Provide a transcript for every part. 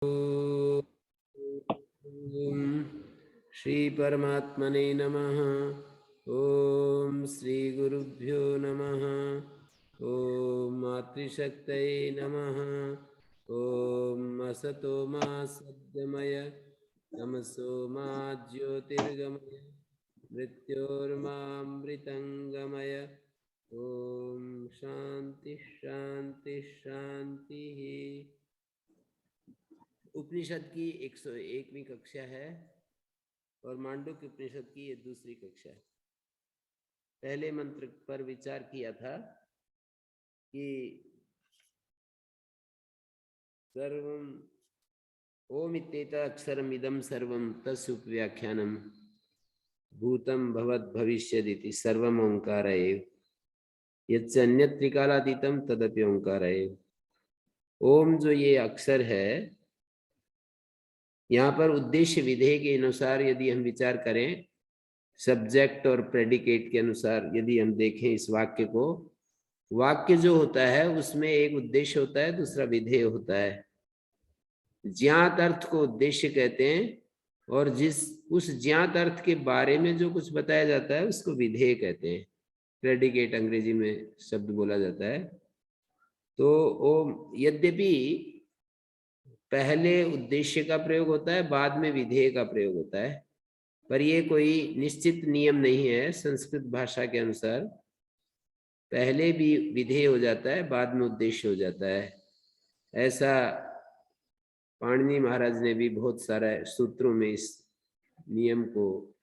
ओम श्री परमात्मने नमः। ओम श्री गुरुभ्यो नमः। ओम मातृशक्तये नमः। ओम असतो मा सद्गमय तमसो मा ज्योतिर्गमय मृत्योर्मामृतंगमय। ओम शांति शांति शांति। उपनिषद की 101वीं कक्षा है और मांडुक्य उपनिषद की ये दूसरी कक्षा है। पहले मंत्र पर विचार किया था कि सर्वम ओम इत्येत अक्षरम इदम सर्वम तस्य उपव्याख्यानम भूतम भवत भविष्यदिति सर्वम ओंकार एव यच्च अन्यत् त्रिकालातीतम तदपि ओंकार एव। ओम जो ये अक्षर है, यहाँ पर उद्देश्य विधेय के अनुसार यदि हम विचार करें, सब्जेक्ट और प्रेडिकेट के अनुसार यदि हम देखें इस वाक्य को, वाक्य जो होता है उसमें एक उद्देश्य होता है, दूसरा विधेय होता है। ज्ञात अर्थ को उद्देश्य कहते हैं और उस ज्ञात अर्थ के बारे में जो कुछ बताया जाता है उसको विधेय कहते हैं। प्रेडिकेट अंग्रेजी में शब्द बोला जाता है। तो वो यद्यपि पहले उद्देश्य का प्रयोग होता है, बाद में विधेय का प्रयोग होता है, पर ये कोई निश्चित नियम नहीं है। संस्कृत भाषा के अनुसार पहले भी विधेय हो जाता है, बाद में उद्देश्य हो जाता है। ऐसा पाणिनि महाराज ने भी बहुत सारे सूत्रों में इस नियम को,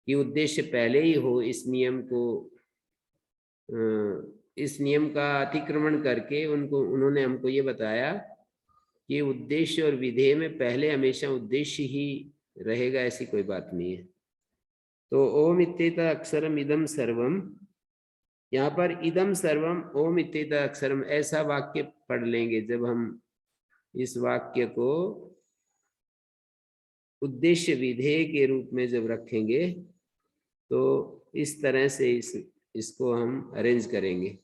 कि उद्देश्य पहले ही हो, इस नियम का अतिक्रमण करके उन्होंने हमको ये बताया कि उद्देश्य और विधेय में पहले हमेशा उद्देश्य ही रहेगा, ऐसी कोई बात नहीं है। तो ओम इत्येत अक्षरम इदम सर्वम, यहाँ पर इदम सर्वम ओम इत्येत अक्षरम ऐसा वाक्य पढ़ लेंगे। जब हम इस वाक्य को उद्देश्य विधेय के रूप में जब रखेंगे तो इस तरह से इसको हम अरेंज करेंगे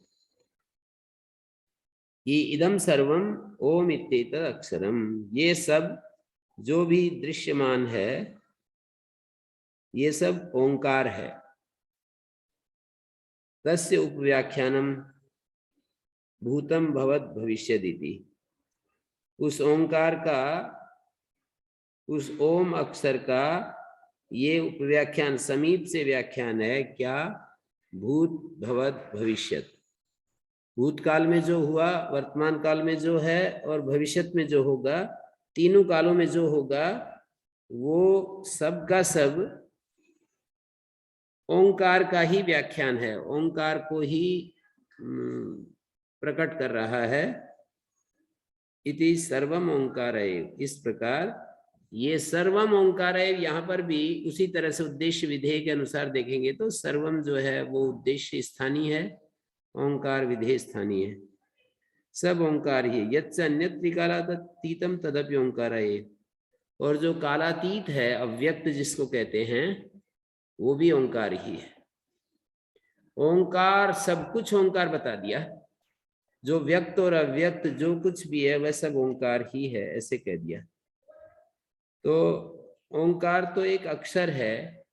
कि इदम सर्वम ओम इत्येत अक्षरम, ये सब जो भी दृश्यमान है ये सब ओंकार है। तस्य उपव्याख्यानम भूतम भवत भविष्यदिति, उस ओंकार का, उस ओम अक्षर का ये उपव्याख्यान, समीप से व्याख्यान है। क्या? भूत भवत भविष्यत, भूतकाल में जो हुआ, वर्तमान काल में जो है और भविष्यत में जो होगा, तीनों कालों में जो होगा वो सब का सब ओंकार का ही व्याख्यान है, ओंकार को ही प्रकट कर रहा है। इति सर्वम ओंकार एव, इस प्रकार ये सर्वम ओंकार एव, यहाँ पर भी उसी तरह से उद्देश्य विधेय के अनुसार देखेंगे तो सर्वम जो है वो उद्देश्य स्थानीय है, ओंकार विधेय स्थानीय है। सब ओंकार ही है। यच्च अन्यत् त्रिकालातीतम तदपि ओंकार एव, और जो कालातीत है, अव्यक्त जिसको कहते हैं, वो भी ओंकार ही है। ओंकार, सब कुछ ओंकार बता दिया। जो व्यक्त और अव्यक्त जो कुछ भी है वह सब ओंकार ही है, ऐसे कह दिया। तो ओंकार तो एक अक्षर है।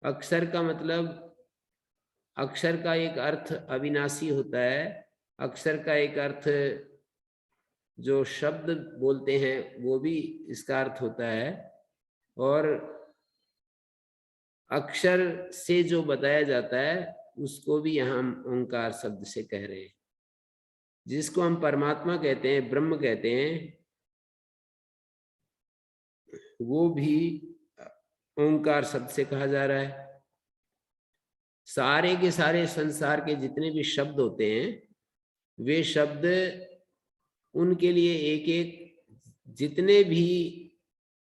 अक्षर का मतलब, अक्षर का एक अर्थ अविनाशी होता है। अक्षर का एक अर्थ, जो शब्द बोलते हैं वो भी इसका अर्थ होता है। और अक्षर से जो बताया जाता है उसको भी यहाँ हम ओंकार शब्द से कह रहे हैं। जिसको हम परमात्मा कहते हैं, ब्रह्म कहते हैं, वो भी ओंकार शब्द से कहा जा रहा है। सारे के सारे संसार के जितने भी शब्द होते हैं वे शब्द, उनके लिए एक एक, जितने भी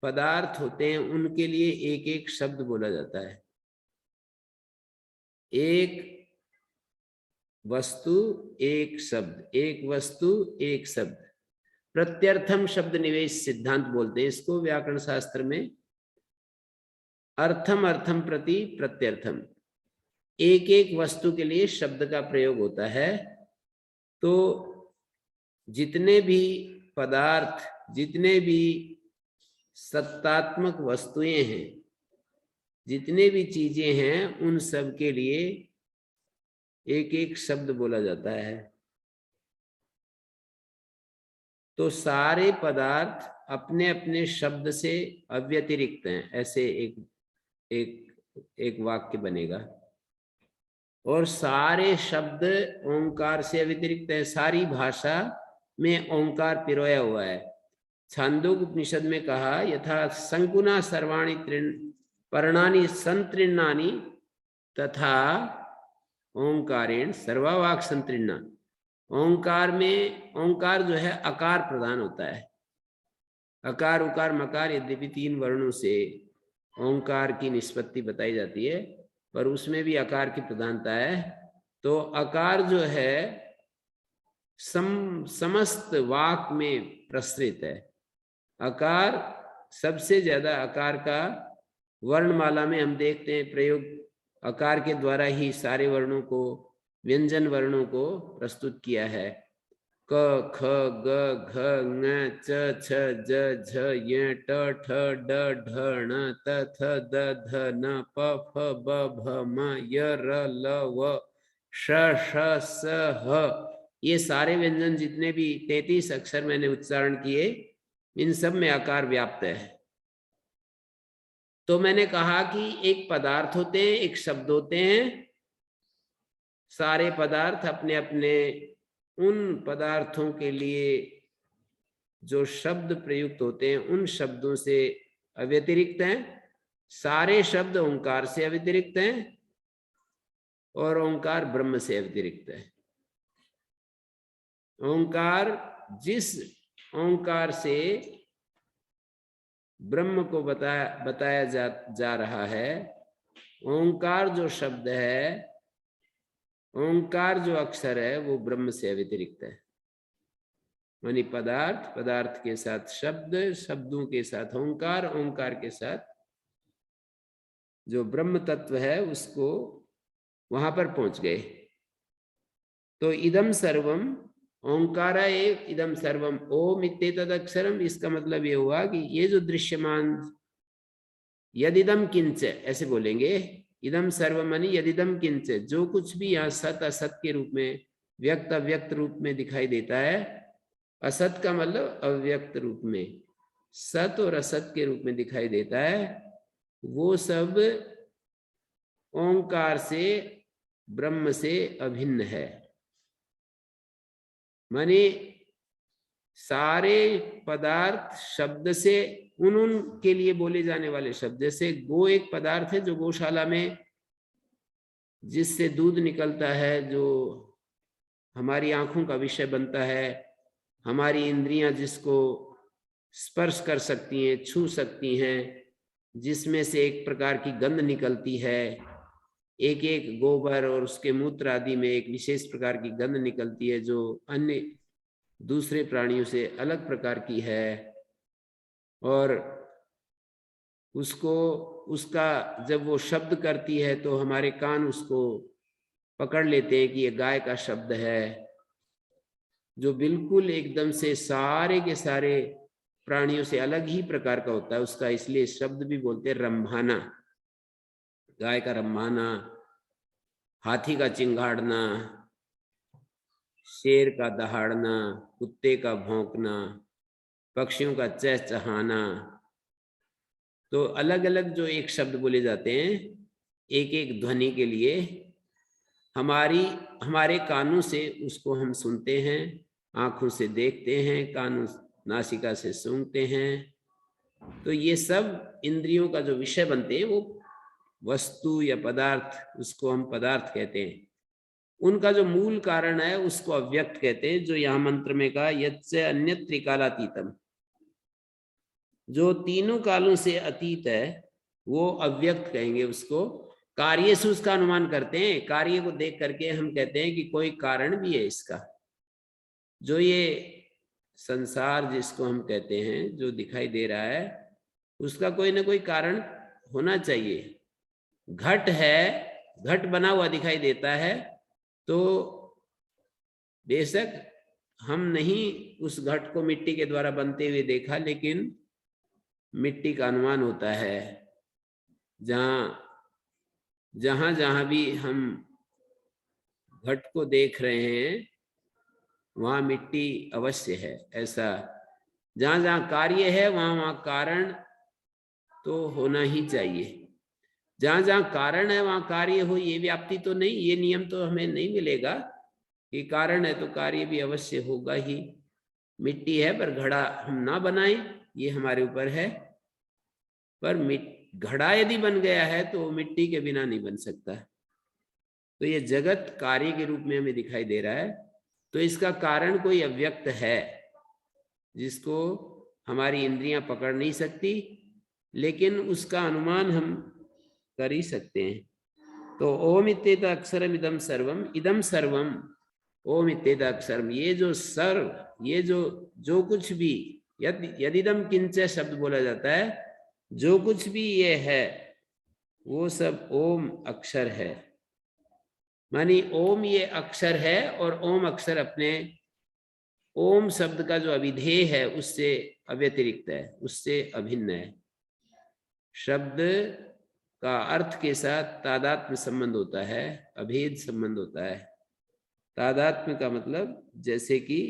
पदार्थ होते हैं उनके लिए एक एक शब्द बोला जाता है। एक वस्तु एक शब्द, एक वस्तु एक शब्द, प्रत्यर्थम शब्द निवेश सिद्धांत बोलते हैं इसको व्याकरण शास्त्र में। अर्थम अर्थम प्रति प्रत्यर्थम, एक एक वस्तु के लिए शब्द का प्रयोग होता है। तो जितने भी पदार्थ जितने भी सत्तात्मक वस्तुएं हैं, जितने भी चीजें हैं, उन सब के लिए एक एक शब्द बोला जाता है। तो सारे पदार्थ अपने अपने शब्द से अव्यतिरिक्त हैं, ऐसे एक वाक्य बनेगा। और सारे शब्द ओंकार से अव्यतिरिक्त है। सारी भाषा में ओंकार पिरोया हुआ है। छांदोग्य उपनिषद में कहा, यथा संकुना सर्वाणि पर्णानि संतृणानि तथा ओंकारेण सर्ववाक् संतृणा। ओंकार में, ओंकार जो है अकार प्रधान होता है। अकार उकार मकार यद्यपि 3 वर्णों से ओंकार की निष्पत्ति बताई जाती है, पर उसमें भी अकार की प्रधानता है। तो अकार जो है समस्त वाक में प्रसरित है। अकार सबसे ज्यादा, अकार का वर्णमाला में हम देखते हैं प्रयोग, अकार के द्वारा ही सारे वर्णों को, व्यंजन वर्णों को प्रस्तुत किया है। क ख ग घ ङ च छ ज झ य ट ठ ड ढ ण त थ द ध न प फ ब भ म य र ल व श ष स ह। ये सारे व्यंजन जितने भी 33 अक्षर मैंने उच्चारण किए, इन सब में आकार व्याप्त है। तो मैंने कहा कि एक पदार्थ होते हैं, एक शब्द होते हैं। सारे पदार्थ अपने अपने उन पदार्थों के लिए जो शब्द प्रयुक्त होते हैं, उन शब्दों से अव्यतिरिक्त हैं। सारे शब्द ओंकार से अव्यतिरिक्त हैं और ओंकार ब्रह्म से अव्यतिरिक्त है। ओंकार, जिस ओंकार से ब्रह्म को बताया जा रहा है, ओंकार जो शब्द है, ओंकार जो अक्षर है, वो ब्रह्म से अव्यतिरिक्त है। मानी पदार्थ, पदार्थ के साथ शब्द, शब्दों के साथ ओंकार, ओंकार के साथ जो ब्रह्म तत्व है, उसको वहां पर पहुंच गए। तो इदम सर्वम ओंकार एक इदम सर्वम ओम इत्येतद अक्षरम। इसका मतलब ये हुआ कि ये जो दृश्यमान, यदिदम किंच, ऐसे बोलेंगे, इदम सर्वम मानी यदिदम किंच, जो कुछ भी यहाँ सत असत के रूप में, व्यक्त अव्यक्त रूप में दिखाई देता है। असत का मतलब अव्यक्त रूप में, सत और असत के रूप में दिखाई देता है, वो सब ओंकार से, ब्रह्म से अभिन्न है। माने सारे पदार्थ शब्द से उन के लिए बोले जाने वाले शब्द, जैसे गो एक पदार्थ है जो गौशाला में जिससे दूध निकलता है, जो हमारी आंखों का विषय बनता है, हमारी इंद्रियां जिसको स्पर्श कर सकती हैं, छू सकती हैं, जिसमें से एक प्रकार की गंध निकलती है। एक एक गोबर और उसके मूत्र आदि में एक विशेष प्रकार की गंध निकलती है, जो अन्य दूसरे प्राणियों से अलग प्रकार की है। और उसको, उसका जब वो शब्द करती है तो हमारे कान उसको पकड़ लेते हैं कि ये गाय का शब्द है, जो बिल्कुल एकदम से सारे के सारे प्राणियों से अलग ही प्रकार का होता है उसका। इसलिए शब्द भी बोलते हैं रंभाना, गाय का रंभाना, हाथी का चिंगाड़ना, शेर का दहाड़ना, कुत्ते का भौंकना, पक्षियों का चहचहाना। तो अलग अलग जो एक शब्द बोले जाते हैं, एक एक ध्वनि के लिए, हमारे कानों से उसको हम सुनते हैं, आंखों से देखते हैं, कानों नासिका से सूंघते हैं। तो ये सब इंद्रियों का जो विषय बनते हैं, वो वस्तु या पदार्थ, उसको हम पदार्थ कहते हैं। उनका जो मूल कारण है उसको अव्यक्त कहते हैं, जो यहाँ मंत्र में कहा यत्से अन्यत्र त्रिकालातीतम, जो तीनों कालों से अतीत है, वो अव्यक्त कहेंगे उसको। कार्य से उसका अनुमान करते हैं, कार्य को देख करके हम कहते हैं कि कोई कारण भी है इसका। जो ये संसार जिसको हम कहते हैं, जो दिखाई दे रहा है, उसका कोई ना कोई कारण होना चाहिए। घट है, घट बना हुआ दिखाई देता है, तो बेशक हम नहीं उस घट को मिट्टी के द्वारा बनते हुए देखा, लेकिन मिट्टी का अनुमान होता है। जहां जहां भी हम घट को देख रहे हैं वहां मिट्टी अवश्य है। ऐसा जहां जहां कार्य है वहां वहां कारण तो होना ही चाहिए। जहां जहां कारण है वहां कार्य हो, ये व्याप्ति तो नहीं, ये नियम तो हमें नहीं मिलेगा कि कारण है तो कार्य भी अवश्य होगा ही। मिट्टी है पर घड़ा हम ना बनाएं, ये हमारे ऊपर है। पर घड़ा यदि बन गया है तो मिट्टी के बिना नहीं बन सकता। तो ये जगत कार्य के रूप में हमें दिखाई दे रहा है। तो इसका कारण कोई अव्यक्त है जिसको हमारी इंद्रियां पकड़ नहीं सकती, लेकिन उसका अनुमान हम कर ही सकते हैं। तो ओम इत्येत अक्षरम इदम सर्वम, इदम सर्वम ओम इत्येत अक्षरम, ये जो सर्व, ये जो कुछ भी, यदिदम किंच शब्द बोला जाता है, जो कुछ भी ये है वो सब ओम अक्षर है। मानी ओम ये अक्षर है और ओम अक्षर अपने ओम शब्द का जो अभिधेय है उससे अव्यतिरिक्त है, उससे अभिन्न है। शब्द का अर्थ के साथ तादात्म्य संबंध होता है, अभेद संबंध होता है। तादात्म्य का मतलब जैसे कि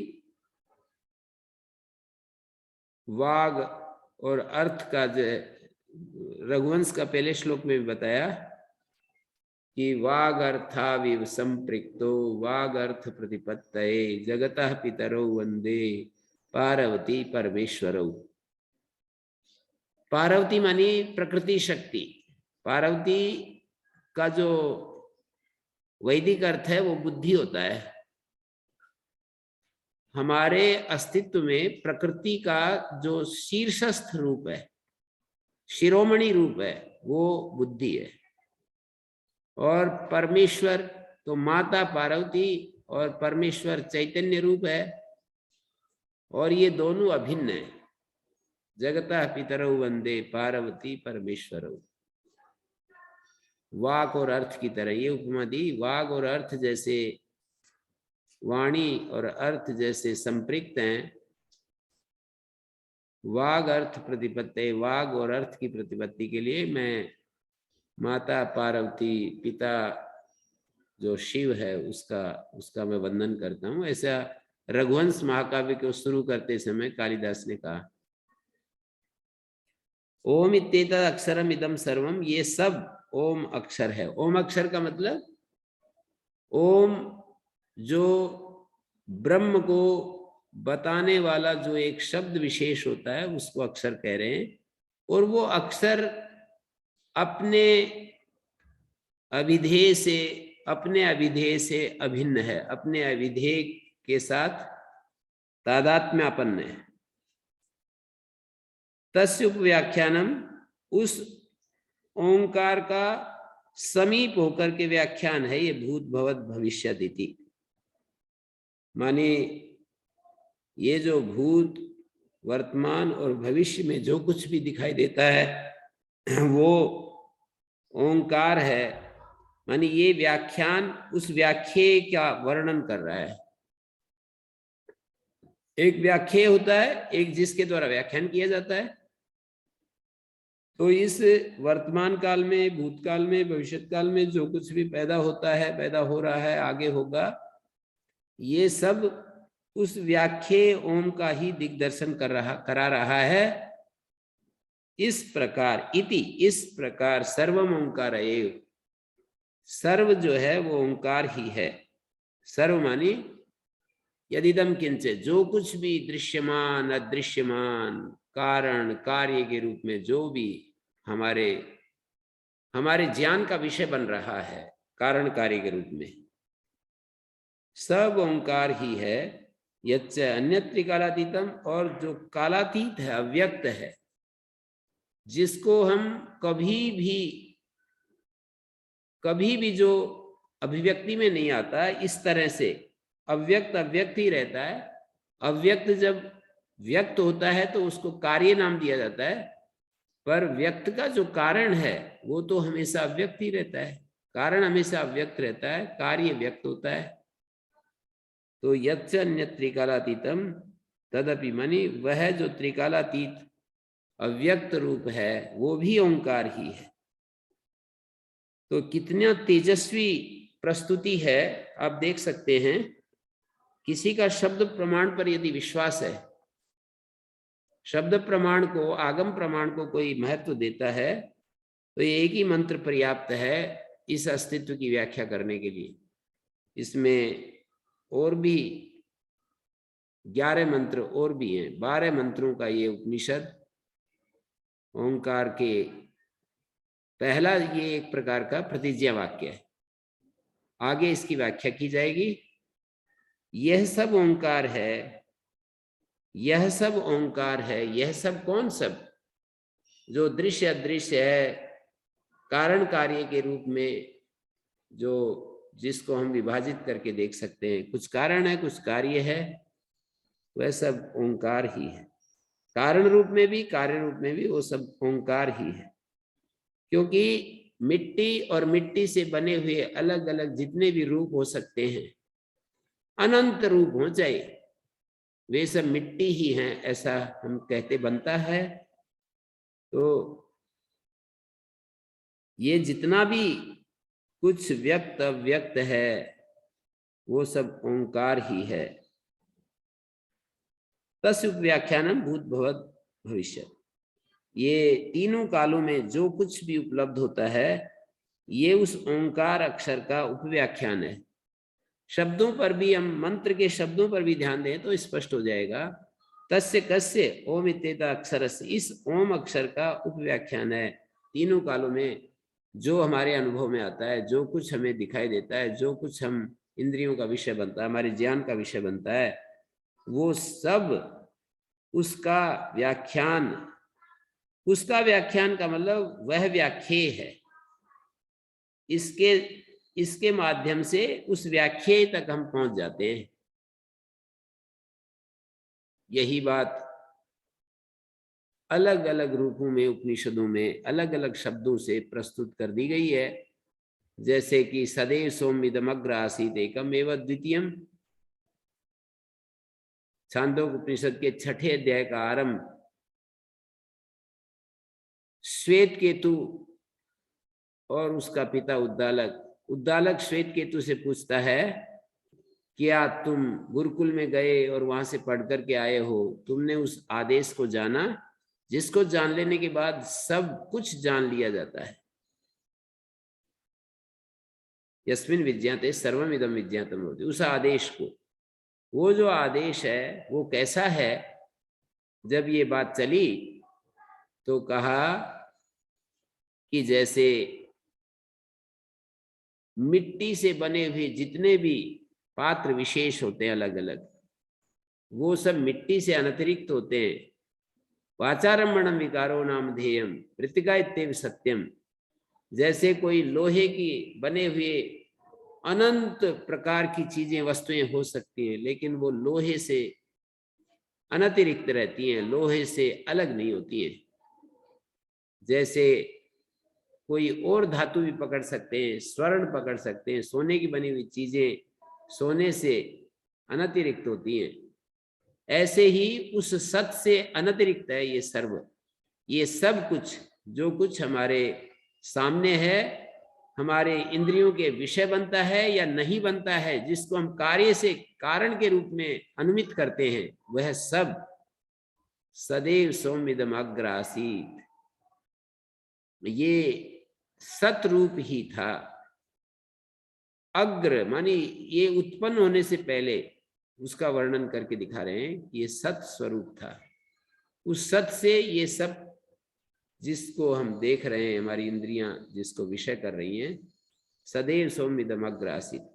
वाग और अर्थ का, रघुवंश का पहले श्लोक में भी बताया कि वाग अर्थाविव संपृक्तो वाग अर्थ प्रतिपत्तये जगतः पितरौ वंदे पार्वती परमेश्वरौ। पार्वती मानी प्रकृति शक्ति। पार्वती का जो वैदिक अर्थ है वो बुद्धि होता है। हमारे अस्तित्व में प्रकृति का जो शीर्षस्थ रूप है, शिरोमणि रूप है, वो बुद्धि है। और परमेश्वर तो माता पार्वती और परमेश्वर चैतन्य रूप है, और ये दोनों अभिन्न है। जगतः पितरौ वंदे पार्वती परमेश्वरौ। वाक और अर्थ की तरह ये उपमा दी। वाग और अर्थ जैसे, वाणी और अर्थ जैसे संपृक्त हैं, वाग अर्थ प्रतिपत्ति, वाग और अर्थ की प्रतिपत्ति के लिए मैं माता पार्वती, पिता जो शिव है उसका मैं वंदन करता हूँ। ऐसा रघुवंश महाकाव्य को शुरू करते समय कालिदास ने कहा। ओम इत्येतत् अक्षरम इदम सर्वम, ये सब ओम अक्षर है। ओम अक्षर का मतलब ओम जो ब्रह्म को बताने वाला जो एक शब्द विशेष होता है उसको अक्षर कह रहे हैं। और वो अक्षर अपने अभिधेय से अभिन्न है, अपने अभिधेय के साथ तादात्म्यापन्न है। तस्य उपव्याख्यानम, उस ओंकार का समीप होकर के व्याख्यान है ये भूत भवत भविष्यत इति। माने ये जो भूत वर्तमान और भविष्य में जो कुछ भी दिखाई देता है वो ओंकार है। माने ये व्याख्यान उस व्याख्या का वर्णन कर रहा है। एक व्याख्या होता है, एक जिसके द्वारा व्याख्यान किया जाता है। तो इस वर्तमान काल में, भूतकाल में, भविष्यत काल में जो कुछ भी पैदा होता है, पैदा हो रहा है, आगे होगा, ये सब उस व्याख्या ओम का ही दिग्दर्शन करा रहा है। इस प्रकार इति, इस प्रकार सर्वम ओंकार एव, सर्व जो है वो ओंकार ही है। सर्व मानी यदिदम किंच, जो कुछ भी दृश्यमान अदृश्यमान कारण कार्य के रूप में जो भी हमारे ज्ञान का विषय बन रहा है कारण कार्य के रूप में, सब ओंकार ही है। यच्च अन्यत्र कालातीतम, और जो कालातीत है, अव्यक्त है, जिसको हम कभी भी जो अभिव्यक्ति में नहीं आता, इस तरह से अव्यक्त ही रहता है। अव्यक्त जब व्यक्त होता है तो उसको कार्य नाम दिया जाता है, पर व्यक्त का जो कारण है वो तो हमेशा अव्यक्त ही रहता है। कारण हमेशा अव्यक्त रहता है, कार्य व्यक्त होता है। तो यच्च अन्य त्रिकालातीतम तदपि, मानी वह जो त्रिकालातीत अव्यक्त रूप है वो भी ओंकार ही है। तो कितना तेजस्वी प्रस्तुति है आप देख सकते हैं। किसी का शब्द प्रमाण पर यदि विश्वास है, शब्द प्रमाण को, आगम प्रमाण को कोई महत्व देता है, तो ये एक ही मंत्र पर्याप्त है इस अस्तित्व की व्याख्या करने के लिए। इसमें और भी 11 मंत्र और भी हैं, 12 मंत्रों का ये उपनिषद ओंकार के पहला ये एक प्रकार का प्रतिज्ञा वाक्य है। आगे इसकी व्याख्या की जाएगी। यह सब ओंकार है, यह सब ओंकार है। यह सब कौन सब? जो दृश्य अदृश्य है, कारण कार्य के रूप में, जो जिसको हम विभाजित करके देख सकते हैं, कुछ कारण है कुछ कार्य है, वह सब ओंकार ही है। कारण रूप में भी कार्य रूप में भी वो सब ओंकार ही है। क्योंकि मिट्टी और मिट्टी से बने हुए अलग अलग जितने भी रूप हो सकते हैं, अनंत रूप हो जाए, वे सब मिट्टी ही हैं, ऐसा हम कहते बनता है। तो ये जितना भी कुछ व्यक्त अव्यक्त है वो सब ओंकार ही है। तस्य व्याख्यानम भूत भवत भविष्य। ये तीनों कालों में जो कुछ भी उपलब्ध होता है ये उस ओंकार अक्षर का उपव्याख्यान है। शब्दों पर भी, हम मंत्र के शब्दों पर भी ध्यान दें तो स्पष्ट हो जाएगा। तस्य कस्य ओम इत्येता अक्षरस्य, इस ओम अक्षर का उपव्याख्यान है। तीनों कालों में जो हमारे अनुभव में आता है, जो कुछ हमें दिखाई देता है, जो कुछ हम इंद्रियों का विषय बनता है, हमारे ज्ञान का विषय बनता है, वो सब उसका व्याख्यान, उसका व्याख्यान का मतलब वह व्याख्येय है। इसके माध्यम से उस व्याख्येय तक हम पहुंच जाते हैं। यही बात अलग अलग रूपों में उपनिषदों में अलग अलग शब्दों से प्रस्तुत कर दी गई है। जैसे कि सदैव सोमिदमग्र आसीत एकम एवं द्वितीयम, छांदोग्य उपनिषद के 6ठे अध्याय का आरंभ श्वेत केतु और उसका पिता उद्दालक श्वेत केतु से पूछता है, क्या तुम गुरुकुल में गए और वहां से पढ़ कर के आए हो? तुमने उस आदेश को जाना जिसको जान लेने के बाद सब कुछ जान लिया जाता है। यस्मिन विज्ञाते सर्वमिदं विज्ञातम होती, उस आदेश को, वो जो आदेश है वो कैसा है? जब ये बात चली तो कहा कि जैसे मिट्टी से बने हुए जितने भी पात्र विशेष होते हैं अलग अलग, वो सब मिट्टी से अनतिरिक्त होते हैं। वाचारम्भणम विकारो नामधेयम मृत्तिका इत्येव सत्यम। जैसे कोई लोहे की बने हुए अनंत प्रकार की चीजें, वस्तुएं हो सकती हैं, लेकिन वो लोहे से अनतिरिक्त रहती हैं, लोहे से अलग नहीं होती हैं। जैसे कोई और धातु भी पकड़ सकते हैं, स्वर्ण पकड़ सकते हैं, सोने की बनी हुई चीजें सोने से अनतिरिक्त होती हैं, ऐसे ही उस सत से अनतिरिक्त है ये सर्व। ये सब कुछ जो कुछ हमारे सामने है, हमारे इंद्रियों के विषय बनता है या नहीं बनता है, जिसको हम कार्य से कारण के रूप में अनुमित करते हैं, वह सब सदैव सौम्यदम अग्र आसीत, ये सतरूप ही था। अग्र मानी ये उत्पन्न होने से पहले उसका वर्णन करके दिखा रहे हैं कि ये सत स्वरूप था। उस सत से ये सब जिसको हम देख रहे हैं, हमारी इंद्रियां जिसको विषय कर रही हैं, सदैव सौम्यदम अग्र आसीत।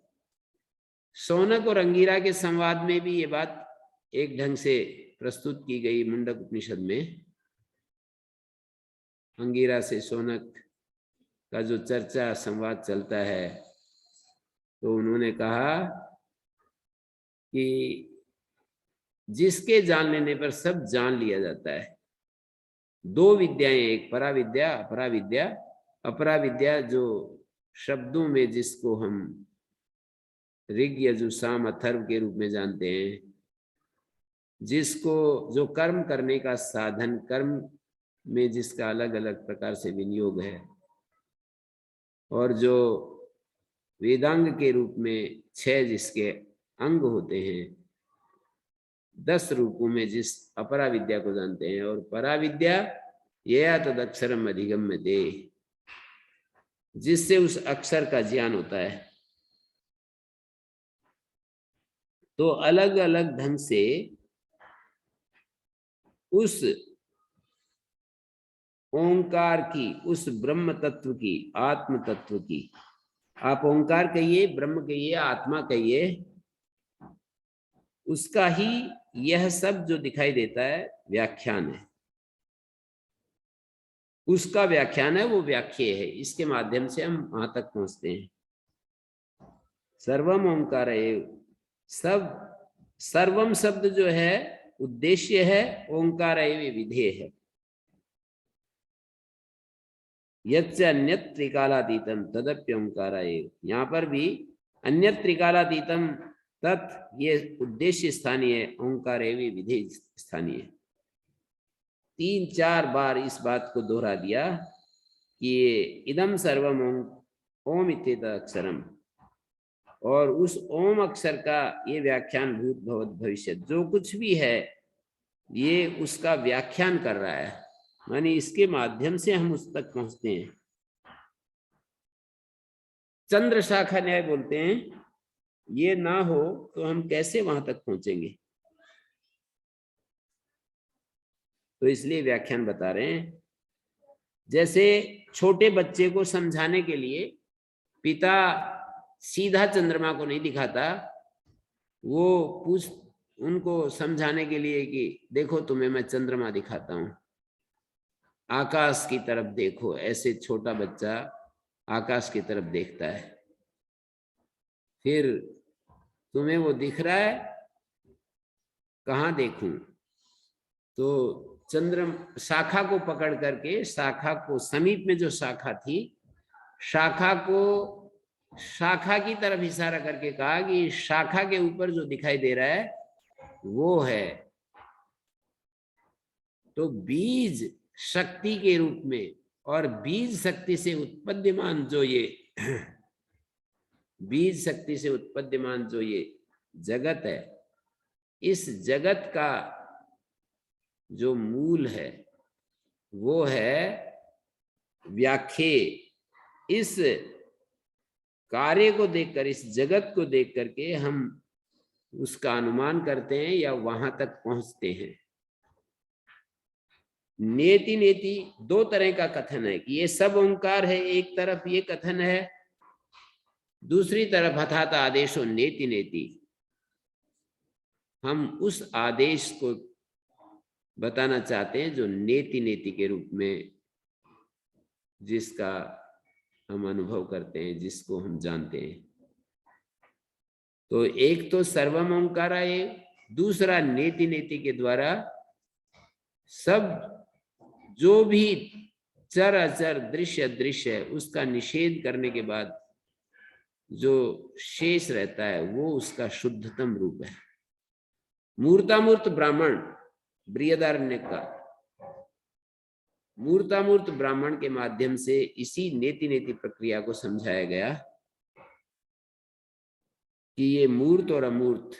शौनक और अंगिरा के संवाद में भी ये बात एक ढंग से प्रस्तुत की गई मुंडक उपनिषद में। अंगिरा से शौनक का जो चर्चा संवाद चलता है, तो उन्होंने कहा कि जिसके जान लेने पर सब जान लिया जाता है। दो विद्याएं, एक पराविद्या अपराविद्या। अपराविद्या जो शब्दों में जिसको हम ऋग यजु साम अथर्व के रूप में जानते हैं, जिसको जो कर्म करने का साधन, कर्म में जिसका अलग अलग प्रकार से विनियोग है, और जो वेदांग के रूप में 6 जिसके अंग होते हैं, 10 रूपों में जिस अपरा विद्या को जानते हैं, और परा विद्या ये तदक्षरम अधिगम्यते, जिससे उस अक्षर का ज्ञान होता है। तो अलग अलग ढंग से उस ओंकार की, उस ब्रह्म तत्व की, आत्म तत्व की, आप ओंकार कहिए, ब्रह्म कहिए, आत्मा कहिए, उसका ही यह सब जो दिखाई देता है व्याख्यान है, उसका व्याख्यान है, वो व्याख्या है। इसके माध्यम से हम वहां तक पहुंचते हैं। सर्वम ओंकार एव, सब सर्वम शब्द जो है उद्देश्य है, ओंकार एव विधेय है। यच्च अन्यत् त्रिकालातीतम तदप्य ओंकार एव, यहाँ पर भी अन्यत् त्रिकालातीतम तत् ये उद्देश्य स्थानीय, ओंकार एव विधेय स्थानीय। 3-4 बार इस बात को दोहरा दिया कि इदम सर्वम ओम इत्येतत् अक्षरम, और उस ओम अक्षर का ये व्याख्यान भूत भवत भविष्य, जो कुछ भी है ये उसका व्याख्यान कर रहा है, मानी इसके माध्यम से हम उस तक पहुंचते हैं। चंद्र शाखा न्याय बोलते हैं, ये ना हो तो हम कैसे वहां तक पहुंचेंगे। तो इसलिए व्याख्यान बता रहे हैं। जैसे छोटे बच्चे को समझाने के लिए पिता सीधा चंद्रमा को नहीं दिखाता, वो उनको समझाने के लिए कि देखो तुम्हें मैं चंद्रमा दिखाता हूं, आकाश की तरफ देखो, ऐसे छोटा बच्चा आकाश की तरफ देखता है। फिर तुम्हें वो दिख रहा है, कहाँ देखूं, तो शाखा को पकड़ करके, शाखा को समीप में जो शाखा थी, शाखा को शाखा की तरफ इशारा करके कहा कि शाखा के ऊपर जो दिखाई दे रहा है वो है। तो बीज शक्ति के रूप में, और बीज शक्ति से उत्पद्यमान जो ये बीज शक्ति से उत्पद्यमान जो ये जगत है, इस जगत का जो मूल है वो है व्याख्या। इस कार्य को देखकर, इस जगत को देख करके हम उसका अनुमान करते हैं या वहां तक पहुंचते हैं। नेति नेति 2 तरह का कथन है कि ये सब ओंकार है, एक तरफ ये कथन है, दूसरी तरफ हठात आदेशो नेति नेति, हम उस आदेश को बताना चाहते हैं जो नेति नेति के रूप में, जिसका हम अनुभव करते हैं, जिसको हम जानते हैं। तो एक तो सर्वम ओंकार है, दूसरा नेति नेति के द्वारा सब जो भी चर अचर दृश्य दृश्य है उसका निषेध करने के बाद जो शेष रहता है वो उसका शुद्धतम रूप है। मूर्तामूर्त ब्राह्मण, बृहदारण्य का मूर्तामूर्त ब्राह्मण के माध्यम से इसी नेति नेति प्रक्रिया को समझाया गया कि ये मूर्त और अमूर्त,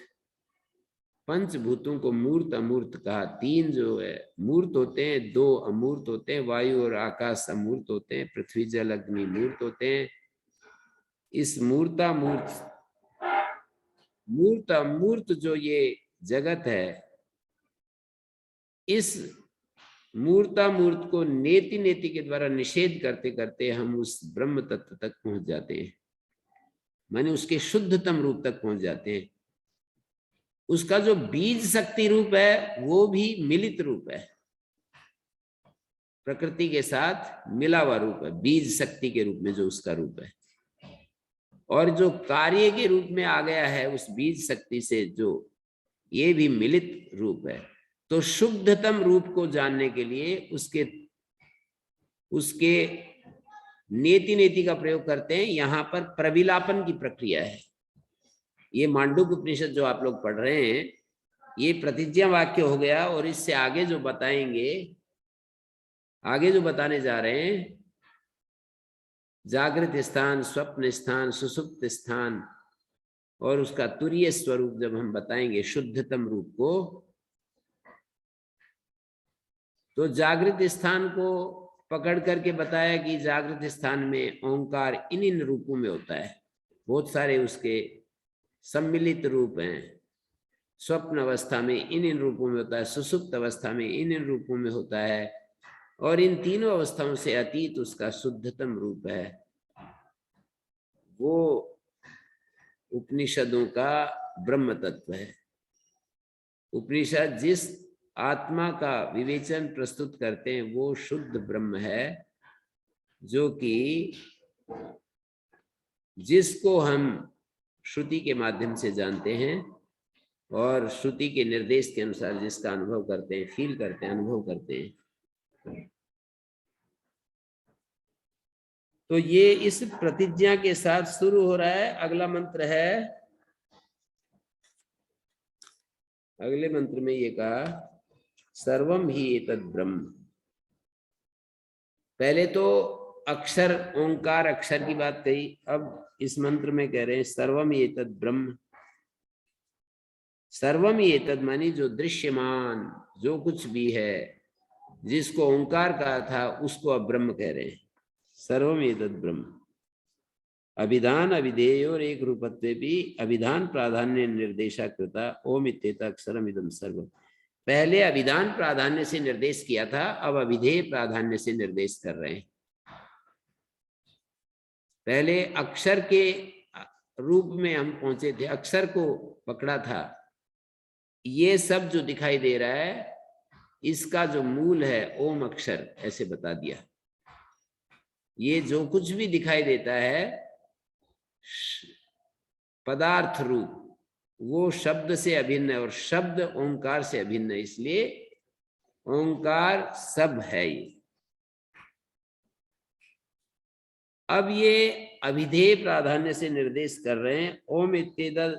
पंचभूतों को मूर्त अमूर्त कहा। 3 जो है मूर्त होते हैं, 2 अमूर्त होते हैं, वायु और आकाश अमूर्त होते हैं, पृथ्वी जल अग्नि मूर्त होते हैं। इस मूर्तामूर्त मूर्त अमूर्त जो ये जगत है, इस मूर्तामूर्त को नेति नेति के द्वारा निषेध करते करते हम उस ब्रह्म तत्व तक पहुंच जाते हैं, माने उसके शुद्धतम रूप तक पहुंच जाते हैं। उसका जो बीज शक्ति रूप है वो भी मिलित रूप है, प्रकृति के साथ मिला हुआ रूप है, बीज शक्ति के रूप में जो उसका रूप है। और जो कार्य के रूप में आ गया है उस बीज शक्ति से, जो ये भी मिलित रूप है। तो शुद्धतम रूप को जानने के लिए उसके नेति नेति का प्रयोग करते हैं। यहां पर प्रविलापन की प्रक्रिया है। ये मांडूक्य उपनिषद जो आप लोग पढ़ रहे हैं ये प्रतिज्ञा वाक्य हो गया, और इससे आगे जो बताएंगे, आगे जो बताने जा रहे हैं, जागृत स्थान, स्वप्न स्थान, सुसुप्त स्थान और उसका तुरीय स्वरूप जब हम बताएंगे, शुद्धतम रूप को, तो जागृत स्थान को पकड़ करके बताया कि जागृत स्थान में ओंकार इन रूपों में होता है, बहुत सारे उसके सम्मिलित रूप हैं। स्वप्न अवस्था में इन रूपों में होता है, सुसुप्त अवस्था में इन रूपों में होता है, और इन तीनों अवस्थाओं से अतीत उसका शुद्धतम रूप है। वो उपनिषदों का ब्रह्म तत्व है। उपनिषद जिस आत्मा का विवेचन प्रस्तुत करते हैं वो शुद्ध ब्रह्म है, जो कि जिसको हम श्रुति के माध्यम से जानते हैं और श्रुति के निर्देश के अनुसार जिसका अनुभव करते हैं, फील करते हैं, अनुभव करते हैं। तो ये इस प्रतिज्ञा के साथ शुरू हो रहा है। अगला मंत्र है, अगले मंत्र में ये कहा सर्वम ही एतद् ब्रह्म। पहले तो अक्षर, ओंकार अक्षर की बात कही, अब इस मंत्र में कह रहे हैं सर्वम ही एतद् ब्रह्म। सर्वम ही एतद् मानी जो दृश्यमान, जो कुछ भी है, जिसको ओंकार कहा था उसको अब ब्रह्म कह रहे हैं। सर्वम एतद् ब्रह्म। अभिधान अभिधेय और एक रूपत्वे भी अभिधान प्राधान्य निर्देशा कृता ओम इत्येतत् अक्षरम इदं सर्वम। पहले अभिधान प्राधान्य से निर्देश किया था, अब अभिधेय प्राधान्य से निर्देश कर रहे हैं। पहले अक्षर के रूप में हम पहुंचे थे, अक्षर को पकड़ा था। ये सब जो दिखाई दे रहा है इसका जो मूल है ओम अक्षर, ऐसे बता दिया। ये जो कुछ भी दिखाई देता है पदार्थ रूप, वो शब्द से अभिन्न है, और शब्द ओंकार से अभिन्न है, इसलिए ओंकार सब है ये। अब ये अभिधेय प्राधान्य से निर्देश कर रहे हैं ओम इत्येतद्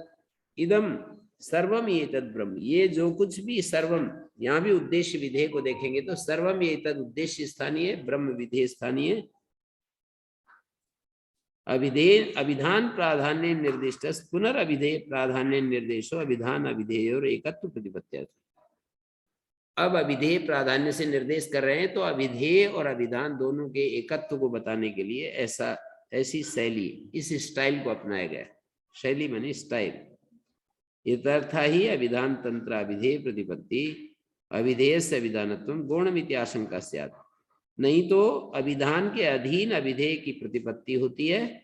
इदं सर्वम एतद् ब्रह्म। ये जो कुछ भी सर्वम, यहाँ भी उद्देश्य विधेय को देखेंगे तो सर्वम एतद् उद्देश्य स्थानीय, ब्रह्म विधेय स्थानीय। अभिधेय अभिधान प्राधान्य निर्दिष्ट पुनरभिधेय प्राधान्य निर्देशो अभिधान अभिधेय और एकत्व प्रतिपत्ति। अब अभिधेय प्राधान्य से निर्देश कर रहे हैं, तो अभिधेय और अभिधान दोनों के एकत्व को बताने के लिए ऐसी शैली, इस स्टाइल को अपनाया गया। शैली माने स्टाइल। यथार्था ही अभिधान तंत्र अभिधेय प्रतिपत्ति अभिधेय से अभिधानत्व गौणमिति आशंका स्यात्। नहीं तो अभिधान के अधीन अभिधेय की प्रतिपत्ति होती है।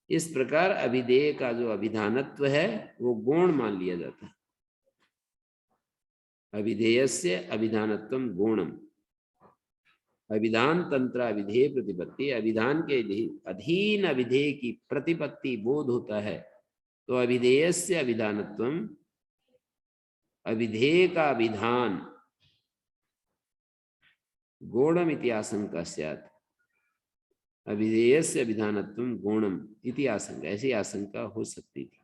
इस प्रकार अभिधेय का जो अभिधानत्व है वो गौण मान लिया जाता है। अभिधेयस्य अभिधानत्वं गौणम। अभिधान तंत्र अभिधेय प्रतिपत्ति, अभिधान के अधीन अभिधेय की प्रतिपत्ति बोध होता है, तो अभिधेयस्य अभिधानत्वं, अभिधेय का अभिधान गौणम इति आशंका स्यात्। अभिधेयस्य अभिधानत्वं गौणम इति आशंका, ऐसी आशंका हो सकती थी।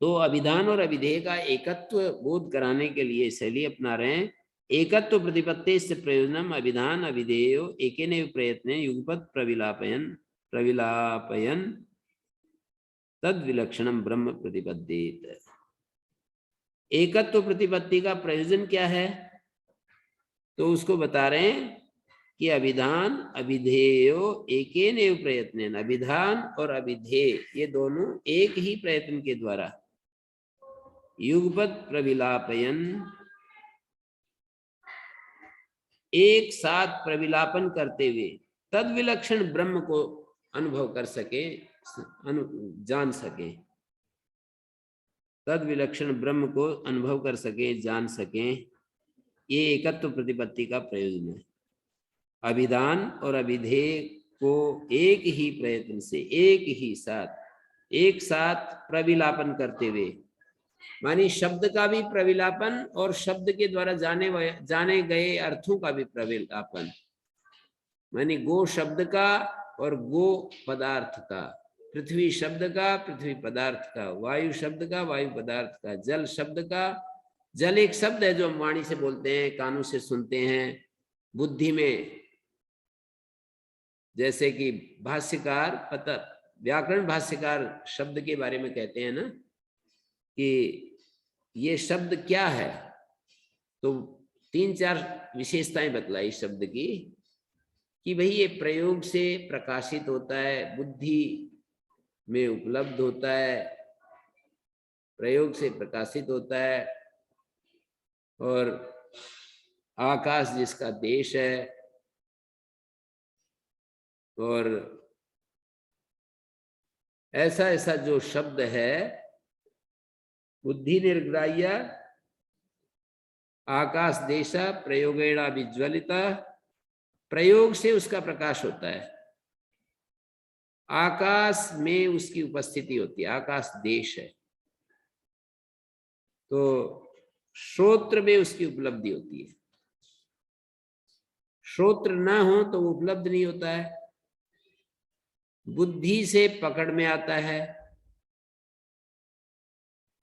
तो अभिधान और अभिधेय का एकत्व बोध कराने के लिए शैली अपना रहे हैं। एकत्व प्रतिपत्ति से प्रयोजनम अभिधान अभिधेय एकेनैव प्रयत्ने युगपत् प्रविलापयन् तद विलक्षणम ब्रह्म प्रतिपद्येत। एकत्व प्रतिपत्ति का प्रयोजन क्या है, तो उसको बता रहे हैं कि अभिधान अभिधेयो एकेनैव प्रयत्नेन। अभिधान और अभिधेय ये दोनों एक ही प्रयत्न के द्वारा युगपत् प्रविलापयन, एक साथ प्रविलापन करते हुए तद विलक्षण ब्रह्म को अनुभव कर सके, जान सके। तद विलक्षण ब्रह्म को अनुभव कर सके, जान सके, ये एकत्व प्रतिपत्ति का प्रयोजन है। अभिधान और अभिधेय को एक ही प्रयत्न से, एक साथ प्रविलापन करते हुए, मानी शब्द का भी प्रविलापन और शब्द के द्वारा जाने गए अर्थों का भी प्रविलापन, मानी गो शब्द का और गो पदार्थ का, पृथ्वी शब्द का पृथ्वी पदार्थ का, वायु शब्द का वायु पदार्थ का, जल शब्द का, जल एक शब्द है जो हम वाणी से बोलते हैं, कानों से सुनते हैं, बुद्धि में, जैसे कि भाष्यकार पता व्याकरण भाष्यकार शब्द के बारे में कहते हैं ना कि ये शब्द क्या है, तो 3-4 विशेषताएं बतलाई शब्द की कि भाई ये प्रयोग से प्रकाशित होता है, बुद्धि में उपलब्ध होता है, प्रयोग से प्रकाशित होता है, और आकाश जिसका देश है, और ऐसा ऐसा जो शब्द है, बुद्धि निर्ग्राह्य आकाश देशा प्रयोगेणा विज्वलिता, प्रयोग से उसका प्रकाश होता है, आकाश में उसकी उपस्थिति होती है, आकाश देश है, तो श्रोत्र में उसकी उपलब्धि होती है, श्रोत्र ना हो तो वो उपलब्ध नहीं होता है, बुद्धि से पकड़ में आता है,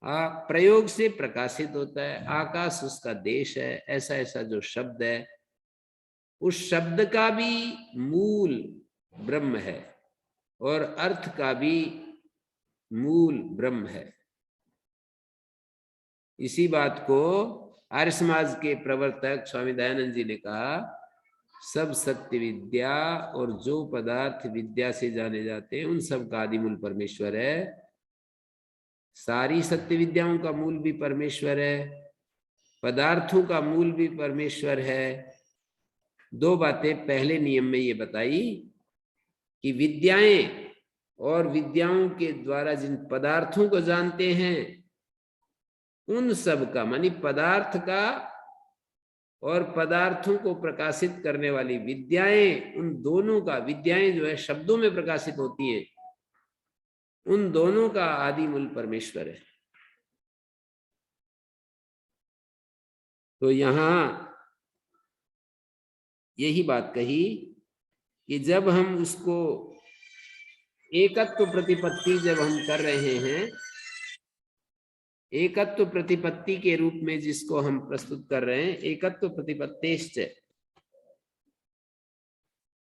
प्रयोग से प्रकाशित होता है, आकाश उसका देश है, ऐसा ऐसा जो शब्द है, उस शब्द का भी मूल ब्रह्म है और अर्थ का भी मूल ब्रह्म है। इसी बात को आर्य समाज के प्रवर्तक स्वामी दयानंद जी ने कहा, सब सत्य विद्या और जो पदार्थ विद्या से जाने जाते हैं उन सब का आदि मूल परमेश्वर है। सारी सत्य विद्याओं का मूल भी परमेश्वर है, पदार्थों का मूल भी परमेश्वर है। दो बातें पहले नियम में ये बताई कि विद्याएं और विद्याओं के द्वारा जिन पदार्थों को जानते हैं उन सब का, मानी पदार्थ का और पदार्थों को प्रकाशित करने वाली विद्याएं, उन दोनों का, विद्याएं जो है शब्दों में प्रकाशित होती हैं, उन दोनों का आदि मूल परमेश्वर है। तो यहां यही बात कही कि जब हम उसको एकत्व प्रतिपत्ति जब हम कर रहे हैं, एकत्व प्रतिपत्ति के रूप में जिसको हम प्रस्तुत कर रहे हैं, एकत्व प्रतिपत्तेश्च,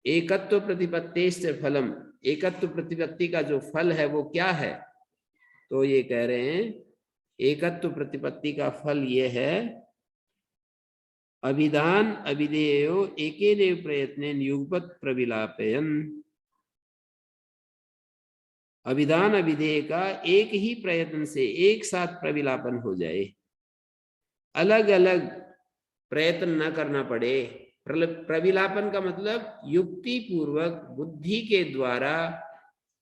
एकत्व प्रतिपत्तेश्च फलम, एकत्व प्रतिपत्ति का जो फल है वो क्या है, तो ये कह रहे हैं एकत्व प्रतिपत्ति का फल ये है, अभिधान अभिधेयो एकेनैव प्रयत्नेन युगपत् प्रविलापयन्, अभिधान अभिधेय का एक ही प्रयत्न से एक साथ प्रविलापन हो जाए, अलग अलग प्रयत्न न करना पड़े। प्रविलापन का मतलब युक्ति पूर्वक बुद्धि के द्वारा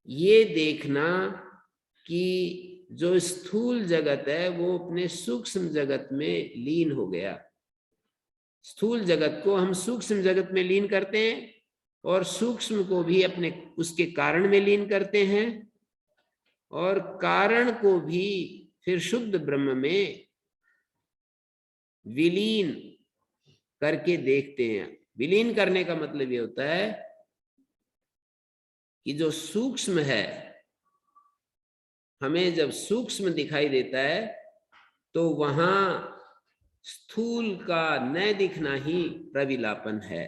ये देखना कि जो स्थूल जगत है वो अपने सूक्ष्म जगत में लीन हो गया। स्थूल जगत को हम सूक्ष्म जगत में लीन करते हैं और सूक्ष्म को भी अपने उसके कारण में लीन करते हैं, और कारण को भी फिर शुद्ध ब्रह्म में विलीन करके देखते हैं। विलीन करने का मतलब ये होता है कि जो सूक्ष्म है, हमें जब सूक्ष्म दिखाई देता है तो वहां स्थूल का न दिखना ही प्रविलापन है।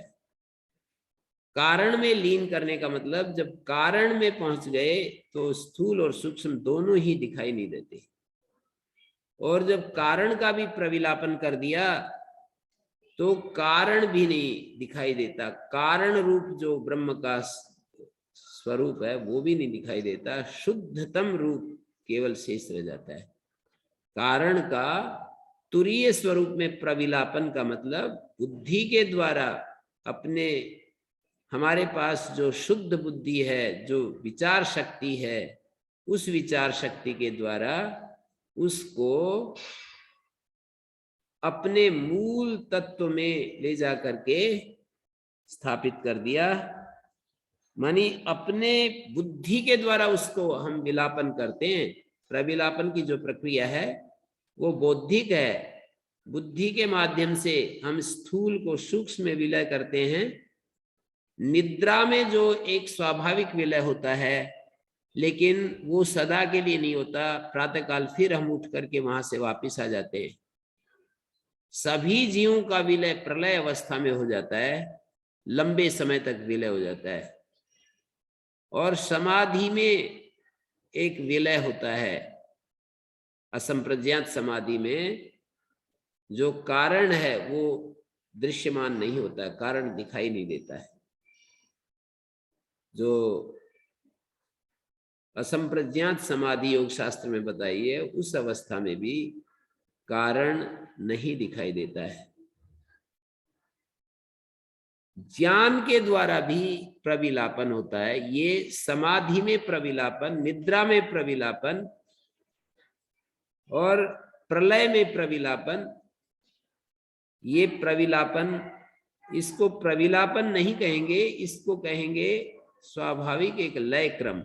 कारण में लीन करने का मतलब जब कारण में पहुंच गए तो स्थूल और सूक्ष्म दोनों ही दिखाई नहीं देते, और जब कारण का भी प्रविलापन कर दिया तो कारण भी नहीं दिखाई देता, कारण रूप जो ब्रह्म का स्वरूप है वो भी नहीं दिखाई देता, शुद्धतम रूप केवल शेष रह जाता है। कारण का तुरीय स्वरूप में प्रविलापन का मतलब बुद्धि के द्वारा अपने, हमारे पास जो शुद्ध बुद्धि है, जो विचार शक्ति है, उस विचार शक्ति के द्वारा उसको अपने मूल तत्व में ले जा करके स्थापित कर दिया। मानी अपने बुद्धि के द्वारा उसको हम विलापन करते हैं। प्रविलापन की जो प्रक्रिया है वो बौद्धिक है, बुद्धि के माध्यम से हम स्थूल को सूक्ष्म में विलय करते हैं। निद्रा में जो एक स्वाभाविक विलय होता है लेकिन वो सदा के लिए नहीं होता। प्रातःकाल फिर हम उठ करके वहां से वापिस आ जाते हैं। सभी जीवों का विलय प्रलय अवस्था में हो जाता है, लंबे समय तक विलय हो जाता है। और समाधि में एक विलय होता है, असंप्रज्ञात समाधि में जो कारण है वो दृश्यमान नहीं होता, कारण दिखाई नहीं देता है। जो असंप्रज्ञात समाधि योग शास्त्र में बताई है, उस अवस्था में भी कारण नहीं दिखाई देता है। ज्ञान के द्वारा भी प्रविलापन होता है। ये समाधि में प्रविलापन, निद्रा में प्रविलापन और प्रलय में प्रविलापन, ये प्रविलापन, इसको प्रविलापन नहीं कहेंगे, इसको कहेंगे स्वाभाविक एक लय क्रम।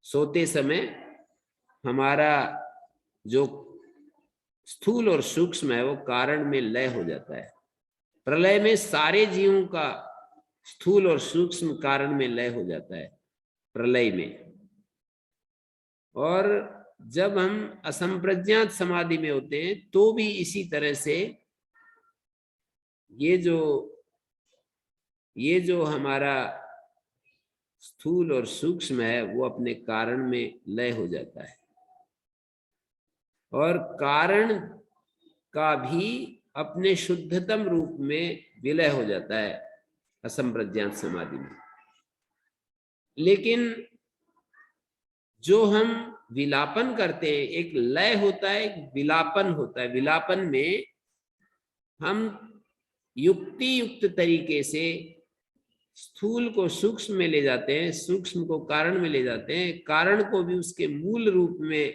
सोते समय हमारा जो स्थूल और सूक्ष्म है वो कारण में लय हो जाता है। प्रलय में सारे जीवों का स्थूल और सूक्ष्म कारण में लय हो जाता है प्रलय में। और जब हम असंप्रज्ञात समाधि में होते हैं तो भी इसी तरह से ये जो हमारा स्थूल और सूक्ष्म है वो अपने कारण में लय हो जाता है। और कारण का भी अपने शुद्धतम रूप में विलय हो जाता है असंप्रज्ञात समाधि में। लेकिन जो हम विलापन करते हैं, एक लय होता है, एक विलापन होता है। विलापन में हम युक्ति युक्त तरीके से स्थूल को सूक्ष्म में ले जाते हैं, सूक्ष्म को कारण में ले जाते हैं, कारण को भी उसके मूल रूप में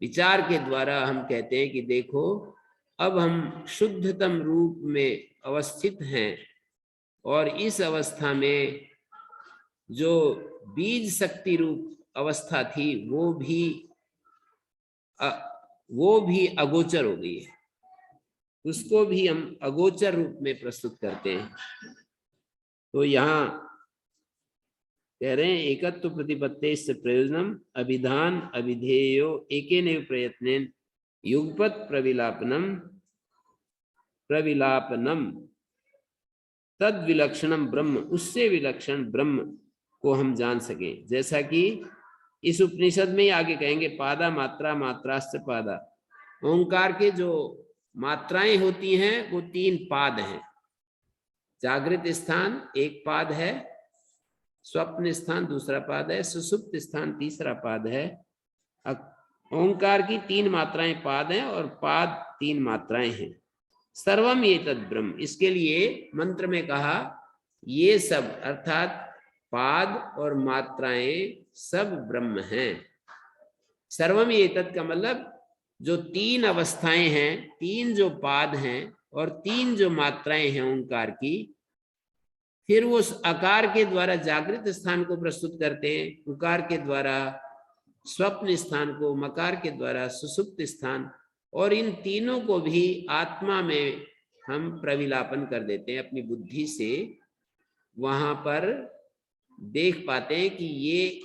विचार के द्वारा हम कहते हैं कि देखो अब हम शुद्धतम रूप में अवस्थित हैं। और इस अवस्था में जो बीज शक्ति रूप अवस्था थी वो भी अगोचर हो गई है, उसको भी हम अगोचर रूप में प्रस्तुत करते हैं। तो यहाँ कह रहे हैं एकत्व प्रतिपत्ति से प्रयोजनम अभिधान अभिधेयो एकेनैव प्रयत्नेन युगपत् प्रविलापनम तद विलक्षणम ब्रह्म, उससे विलक्षण ब्रह्म को हम जान सके। जैसा कि इस उपनिषद में ही आगे कहेंगे पादा मात्रा मात्राश्च पादा। ओंकार के जो मात्राएं होती हैं वो 3 पाद हैं। जागृत स्थान एक पाद है, स्वप्न स्थान दूसरा पाद है, सुषुप्त स्थान तीसरा पाद है। ओंकार की 3 मात्राएं पाद हैं और पाद 3 मात्राएं हैं। सर्वम एतद् ब्रह्म, इसके लिए मंत्र में कहा ये सब अर्थात पाद और मात्राएं सब ब्रह्म हैं। सर्वम एतद् का मतलब जो 3 अवस्थाएं हैं, 3 जो पाद हैं और 3 जो मात्राएं हैं ओंकार की, फिर वो आकार के द्वारा जागृत स्थान को प्रस्तुत करते हैं, उकार के द्वारा स्वप्न स्थान को, मकार के द्वारा सुषुप्त स्थान, और इन तीनों को भी आत्मा में हम प्रविलापन कर देते हैं। अपनी बुद्धि से वहां पर देख पाते हैं कि ये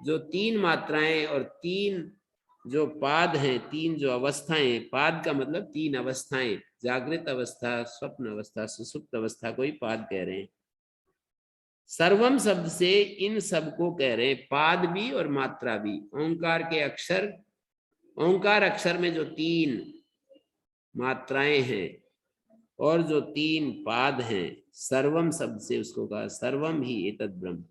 जो 3 मात्राएं और 3 जो पाद हैं, 3 जो अवस्थाएं, पाद का मतलब 3 अवस्थाएं, जागृत अवस्था, स्वप्न अवस्था, सुषुप्त अवस्था को ही पाद कह रहे हैं। सर्वम शब्द से इन सब को कह रहे हैं, पाद भी और मात्रा भी। ओंकार के अक्षर, ओंकार अक्षर में जो 3 मात्राएं हैं और जो 3 पाद हैं, सर्वम शब्द से उसको कहा सर्वम ही एतद् ब्रह्म।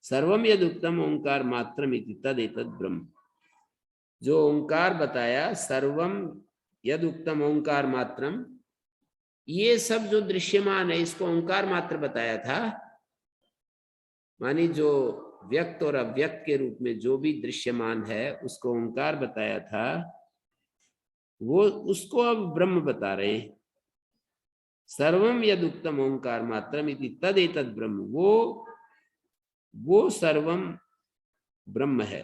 सर्वम यद उत्तम ओंकार मात्रम इति तद एतद् ब्रह्म। जो ओंकार बताया सर्वम यद उत्तम ओंकार मात्रम, ये सब जो दृश्यमान है इसको ओंकार मात्र बताया था। मानी जो व्यक्त और अव्यक्त के रूप में जो भी दृश्यमान है उसको ओंकार बताया था, वो उसको अब ब्रह्म बता रहे हैं। सर्वम यद उत्तम ओंकार मात्रम इति तद एतद् ब्रह्म, वो सर्वम ब्रह्म है।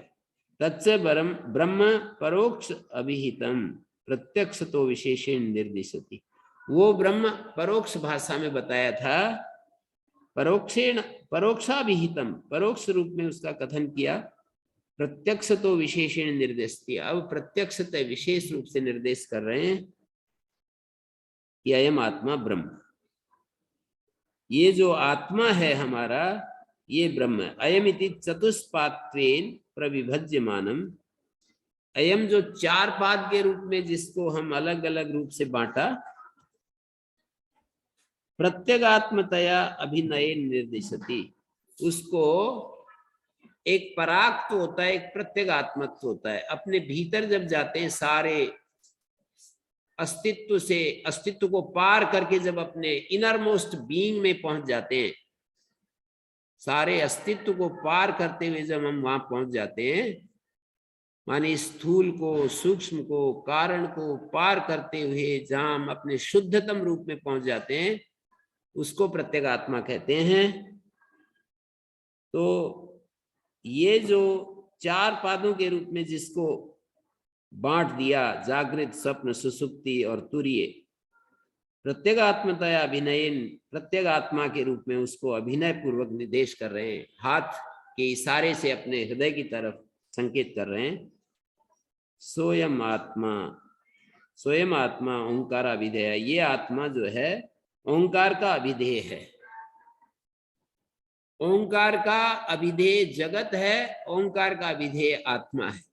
तत्स ब्रह्म परोक्ष अभिहितम प्रत्यक्ष तो विशेषेण निर्दिशति। वो ब्रह्म परोक्ष भाषा में बताया था परोक्षेण परोक्षाभिहितम, परोक्ष रूप में उसका कथन किया। प्रत्यक्ष तो विशेषण निर्देश किया, अब प्रत्यक्षतः विशेष रूप से निर्देश कर रहे हैं कि अयम आत्मा ब्रह्म, ये जो आत्मा है हमारा ये ब्रह्म है। अयम इति चतुष्पात्वेन प्रविभज्यमानम, अयम जो चार पाद के रूप में जिसको हम अलग अलग रूप से बांटा, प्रत्यगात्मतया अभिनय निर्दिशति, उसको एक पराक्त होता है, एक प्रत्यगात्मक होता है। अपने भीतर जब जाते हैं सारे अस्तित्व से, अस्तित्व को पार करके जब अपने इनर मोस्ट बीइंग में पहुंच जाते हैं, सारे अस्तित्व को पार करते हुए जब हम वहां पहुंच जाते हैं, माने स्थूल को, सूक्ष्म को, कारण को पार करते हुए जहां हम अपने शुद्धतम रूप में पहुंच जाते हैं, उसको प्रत्यगात्मा कहते हैं। तो ये जो चार पादों के रूप में जिसको बांट दिया, जागृत, स्वप्न, सुसुप्ति और तुरीय, प्रत्यगात्मतया अभिनयन, प्रत्यगात्मा के रूप में उसको अभिनय पूर्वक निर्देश कर रहे हैं, हाथ के इशारे से अपने हृदय की तरफ संकेत कर रहे हैं। सोयम आत्मा, स्वयं आत्मा ओंकार अभिधेय, ये आत्मा जो है ओंकार का अभिधेय है, ओंकार का अभिधेय जगत है, ओंकार का अभिधेय आत्मा है।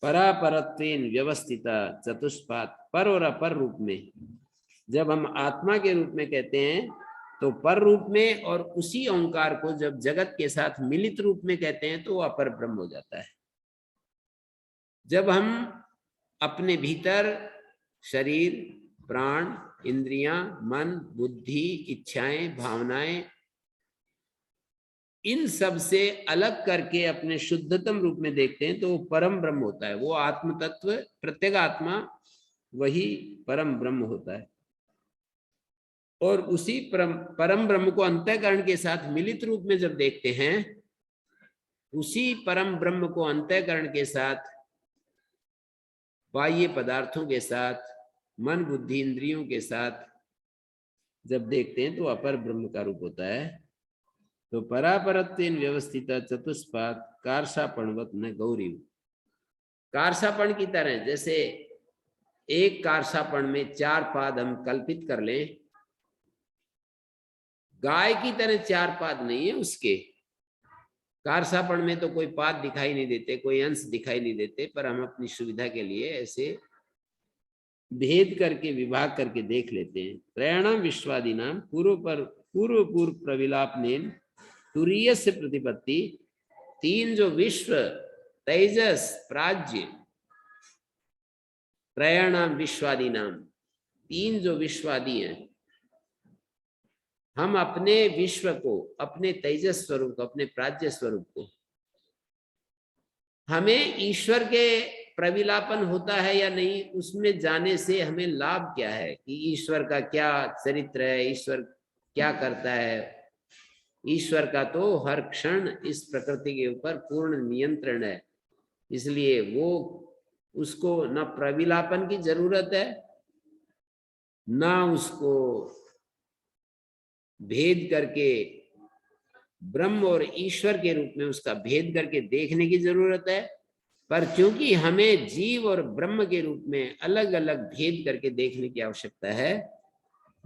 परापरत्वेन व्यवस्थिता चतुष्पाद, पर और अपर रूप में जब हम आत्मा के रूप में कहते हैं तो पर रूप में, और उसी ओंकार को जब जगत के साथ मिलित रूप में कहते हैं तो वो अपर ब्रह्म हो जाता है। जब हम अपने भीतर शरीर, प्राण, इंद्रियां, मन, बुद्धि, इच्छाएं, भावनाएं, इन सब से अलग करके अपने शुद्धतम रूप में देखते हैं तो वो परम ब्रह्म होता है। वो आत्म तत्व, प्रत्यगात्मा, वही परम ब्रह्म होता है। और उसी परम ब्रह्म को अंतःकरण के साथ मिलित रूप में जब देखते हैं, उसी परम ब्रह्म को अंतःकरण के साथ, बाह्य पदार्थों के साथ, मन, बुद्धि, इंद्रियों के साथ जब देखते हैं तो अपर ब्रह्म का रूप होता है। तो परापरत्वेन व्यवस्थित चतुष्पाद कारसापणवत न गौरी, कारसापण की तरह, जैसे एक कारसापण में चार पाद हम कल्पित कर लें, गाय की तरह चार पाद नहीं है उसके। कारसापण में तो कोई पाद दिखाई नहीं देते, कोई अंश दिखाई नहीं देते, पर हम अपनी सुविधा के लिए ऐसे भेद करके, विभाग करके देख लेते हैं। त्रयाणाम विश्वादी नाम पूर्व प्रविलापनेन तुरीय से प्रतिपत्ति, तीन जो विश्व, तेजस, प्राज्य, त्रयाणाम विश्वादी नाम, तीन जो विश्वादी हैं, हम अपने विश्व को, अपने तेजस स्वरूप को, अपने प्राज्य स्वरूप को, हमें ईश्वर के प्रविलापन होता है या नहीं, उसमें जाने से हमें लाभ क्या है कि ईश्वर का क्या चरित्र है, ईश्वर क्या करता है। ईश्वर का तो हर क्षण इस प्रकृति के ऊपर पूर्ण नियंत्रण है, इसलिए वो, उसको न प्रविलापन की जरूरत है, ना उसको भेद करके ब्रह्म और ईश्वर के रूप में उसका भेद करके देखने की जरूरत है। पर क्योंकि हमें जीव और ब्रह्म के रूप में अलग अलग भेद करके देखने की आवश्यकता है,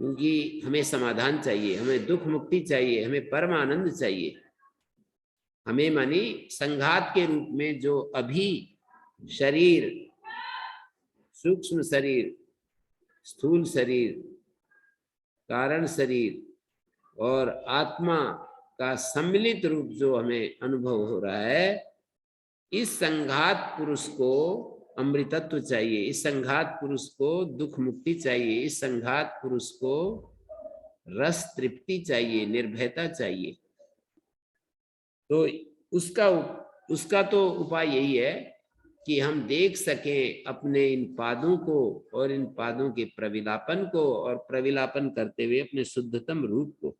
क्योंकि हमें समाधान चाहिए, हमें दुख मुक्ति चाहिए, हमें परम आनंद चाहिए, हमें मानी संघात के रूप में जो अभी शरीर, सूक्ष्म शरीर, स्थूल शरीर, कारण शरीर और आत्मा का सम्मिलित रूप जो हमें अनुभव हो रहा है, इस संघात पुरुष को अमृतत्व चाहिए, इस संघात पुरुष को दुख मुक्ति चाहिए, इस संघात पुरुष को रस तृप्ति चाहिए, निर्भयता चाहिए। तो उसका तो उपाय यही है कि हम देख सकें अपने इन पादों को और इन पादों के प्रविलापन को, और प्रविलापन करते हुए अपने शुद्धतम रूप को।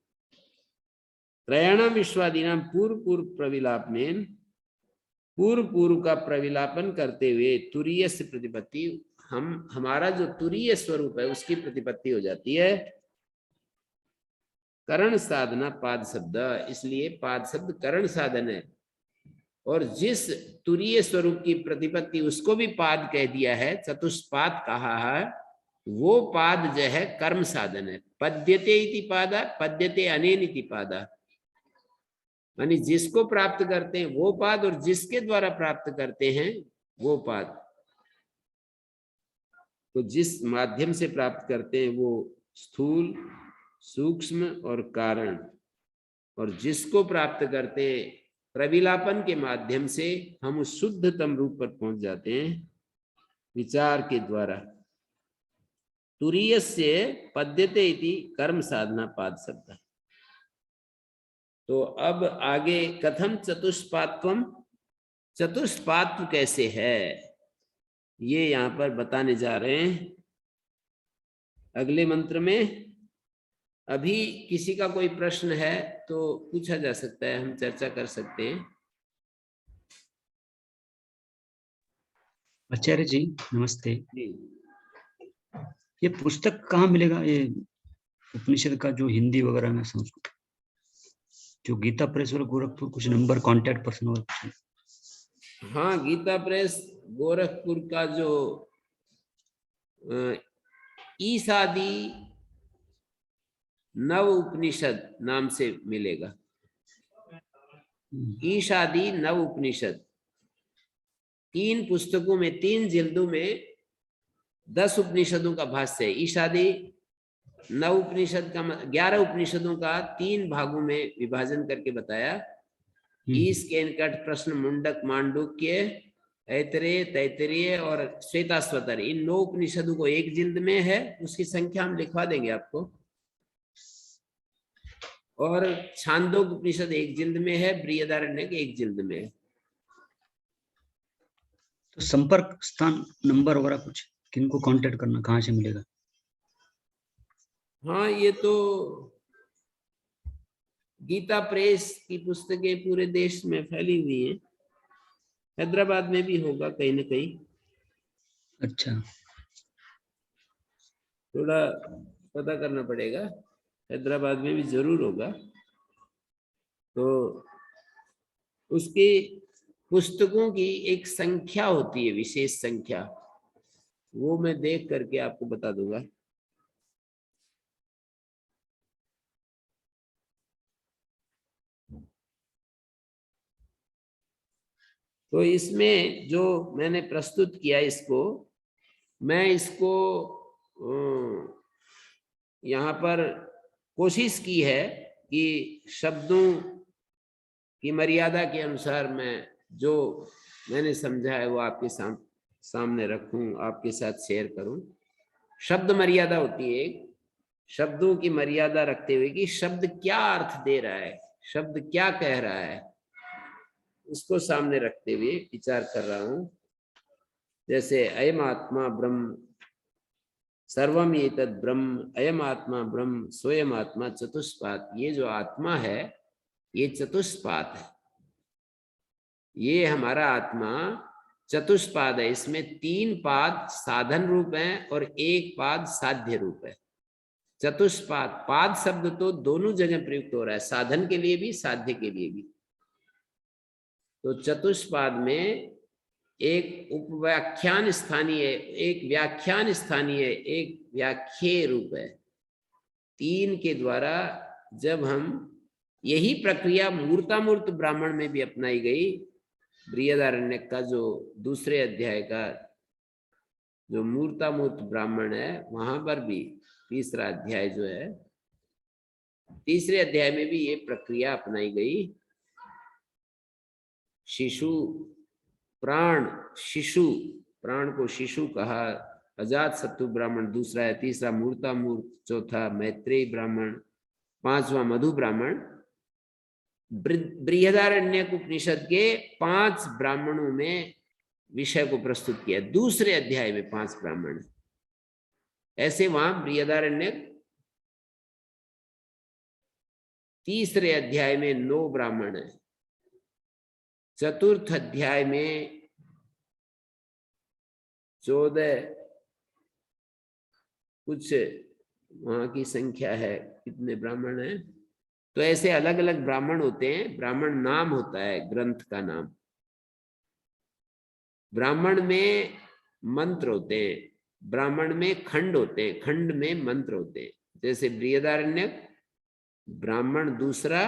त्रयाणाम विश्वादीनाम पूर्व प्रविलापनेन, पूर्व का प्रविलापन करते हुए तुरीय से प्रतिपत्ति, हमारा जो तुरीय स्वरूप है उसकी प्रतिपत्ति हो जाती है। करण साधना पाद शब्द, इसलिए पाद शब्द करण साधन है। और जिस तुरीय स्वरूप की प्रतिपत्ति उसको भी पाद कह दिया है, चतुष्पाद कहा है, वो पाद जो है कर्म साधन है। पद्यते इति पादा, पद्यते अनेन इति पादा, यानी जिसको प्राप्त करते हैं वो पाद और जिसके द्वारा प्राप्त करते हैं वो पाद। तो जिस माध्यम से प्राप्त करते हैं वो स्थूल, सूक्ष्म और कारण, और जिसको प्राप्त करते हैं प्रविलापन के माध्यम से हम उस शुद्धतम रूप पर पहुंच जाते हैं विचार के द्वारा। तुरीयस्य पद्यते इति कर्म साधना पाद शब्द। तो अब आगे कथम चतुष्पात्वम, चतुष्पात्व कैसे है ये यहां पर बताने जा रहे हैं अगले मंत्र में। अभी किसी का कोई प्रश्न है तो पूछा जा सकता है, हम चर्चा कर सकते हैं। आचार्य जी नमस्ते। जी, ये पुस्तक कहाँ मिलेगा, ये उपनिषद का जो हिंदी वगैरह में, संस्कृत, जो गीता प्रेस और गोरखपुर, कुछ नंबर कांटेक्ट पर्सन और कुछ? हाँ, गीता प्रेस गोरखपुर का जो ईसादी नव उपनिषद नाम से मिलेगा। ईशादी नव उपनिषद 3 पुस्तकों में, 3 जिल्दों में 10 उपनिषदों का भाष्य है। ईशादी नव उपनिषद का 11 उपनिषदों का 3 भागों में विभाजन करके बताया। ईश के निकट, प्रश्न, मुंडक, मांडुक्य, ऐतरेय, तैतरीय और श्वेताश्वतर, इन 9 उपनिषदों को एक जिल्द में है। उसकी संख्या हम लिखवा देंगे आपको। और छांदोग्य उपनिषद एक जिल्द में है, बृहदारण्यक एक जिल्द में है। तो संपर्क स्थान नंबर वगैरह कुछ, किनको कांटेक्ट करना, कहाँ से मिलेगा? हाँ, ये तो गीता प्रेस की पुस्तकें पूरे देश में फैली हुई हैं। हैदराबाद में भी होगा कहीं ना कहीं। अच्छा, थोड़ा पता करना पड़ेगा, हैदराबाद में भी जरूर होगा। तो उसकी पुस्तकों की एक संख्या होती है, विशेष संख्या, वो मैं देख करके आपको बता दूंगा। तो इसमें जो मैंने प्रस्तुत किया, इसको मैं इसको यहाँ पर कोशिश की है कि शब्दों की मर्यादा के अनुसार मैं जो मैंने समझा है वो आपके सामने रखूं, आपके साथ शेयर करूं। शब्द मर्यादा होती है एक, शब्दों की मर्यादा रखते हुए कि शब्द क्या अर्थ दे रहा है, शब्द क्या कह रहा है, उसको सामने रखते हुए विचार कर रहा हूं। जैसे अयम आत्मा ब्रह्म, सर्वम एतद् ब्रह्म, अयम आत्मा ब्रह्म, स्वयं आत्मा चतुष्पाद। ये जो आत्मा है ये चतुष्पाद है, ये हमारा आत्मा चतुष्पाद है। इसमें 3 पाद साधन रूप हैं और 1 पाद साध्य रूप है। चतुष्पाद, पाद शब्द तो दोनों जगह प्रयुक्त हो रहा है, साधन के लिए भी साध्य के लिए भी। तो चतुष्पाद में एक उपव्याख्यान स्थानीय, एक व्याख्यान स्थानीय, एक व्याख्येय रूप है। 3 के द्वारा जब हम, यही प्रक्रिया मूर्तामूर्त ब्राह्मण में भी अपनाई गई। बृहदारण्यक का जो दूसरे अध्याय का जो मूर्तामूर्त ब्राह्मण है, वहां पर भी तीसरा अध्याय जो है, तीसरे अध्याय में भी ये प्रक्रिया अपनाई गई। शिशु प्राण, शिशु प्राण को शिशु कहा। अजात शत्रु ब्राह्मण दूसरा है, तीसरा मूर्तामूर्त, चौथा मैत्रेय ब्राह्मण, 5वां मधु ब्राह्मण। बृहदारण्यक उपनिषद के 5 ब्राह्मणों में विषय को प्रस्तुत किया। दूसरे अध्याय में 5 ब्राह्मण, ऐसे वहां बृहदारण्यक तीसरे अध्याय में 9 ब्राह्मण है। चतुर्थ अध्याय में 14 कुछ वहां की संख्या है, कितने ब्राह्मण है, तो ऐसे अलग अलग ब्राह्मण होते हैं, ब्राह्मण नाम होता है ग्रंथ का नाम। ब्राह्मण में मंत्र होते हैं, ब्राह्मण में खंड होते हैं, खंड में मंत्र होते हैं। जैसे बृहदारण्यक ब्राह्मण दूसरा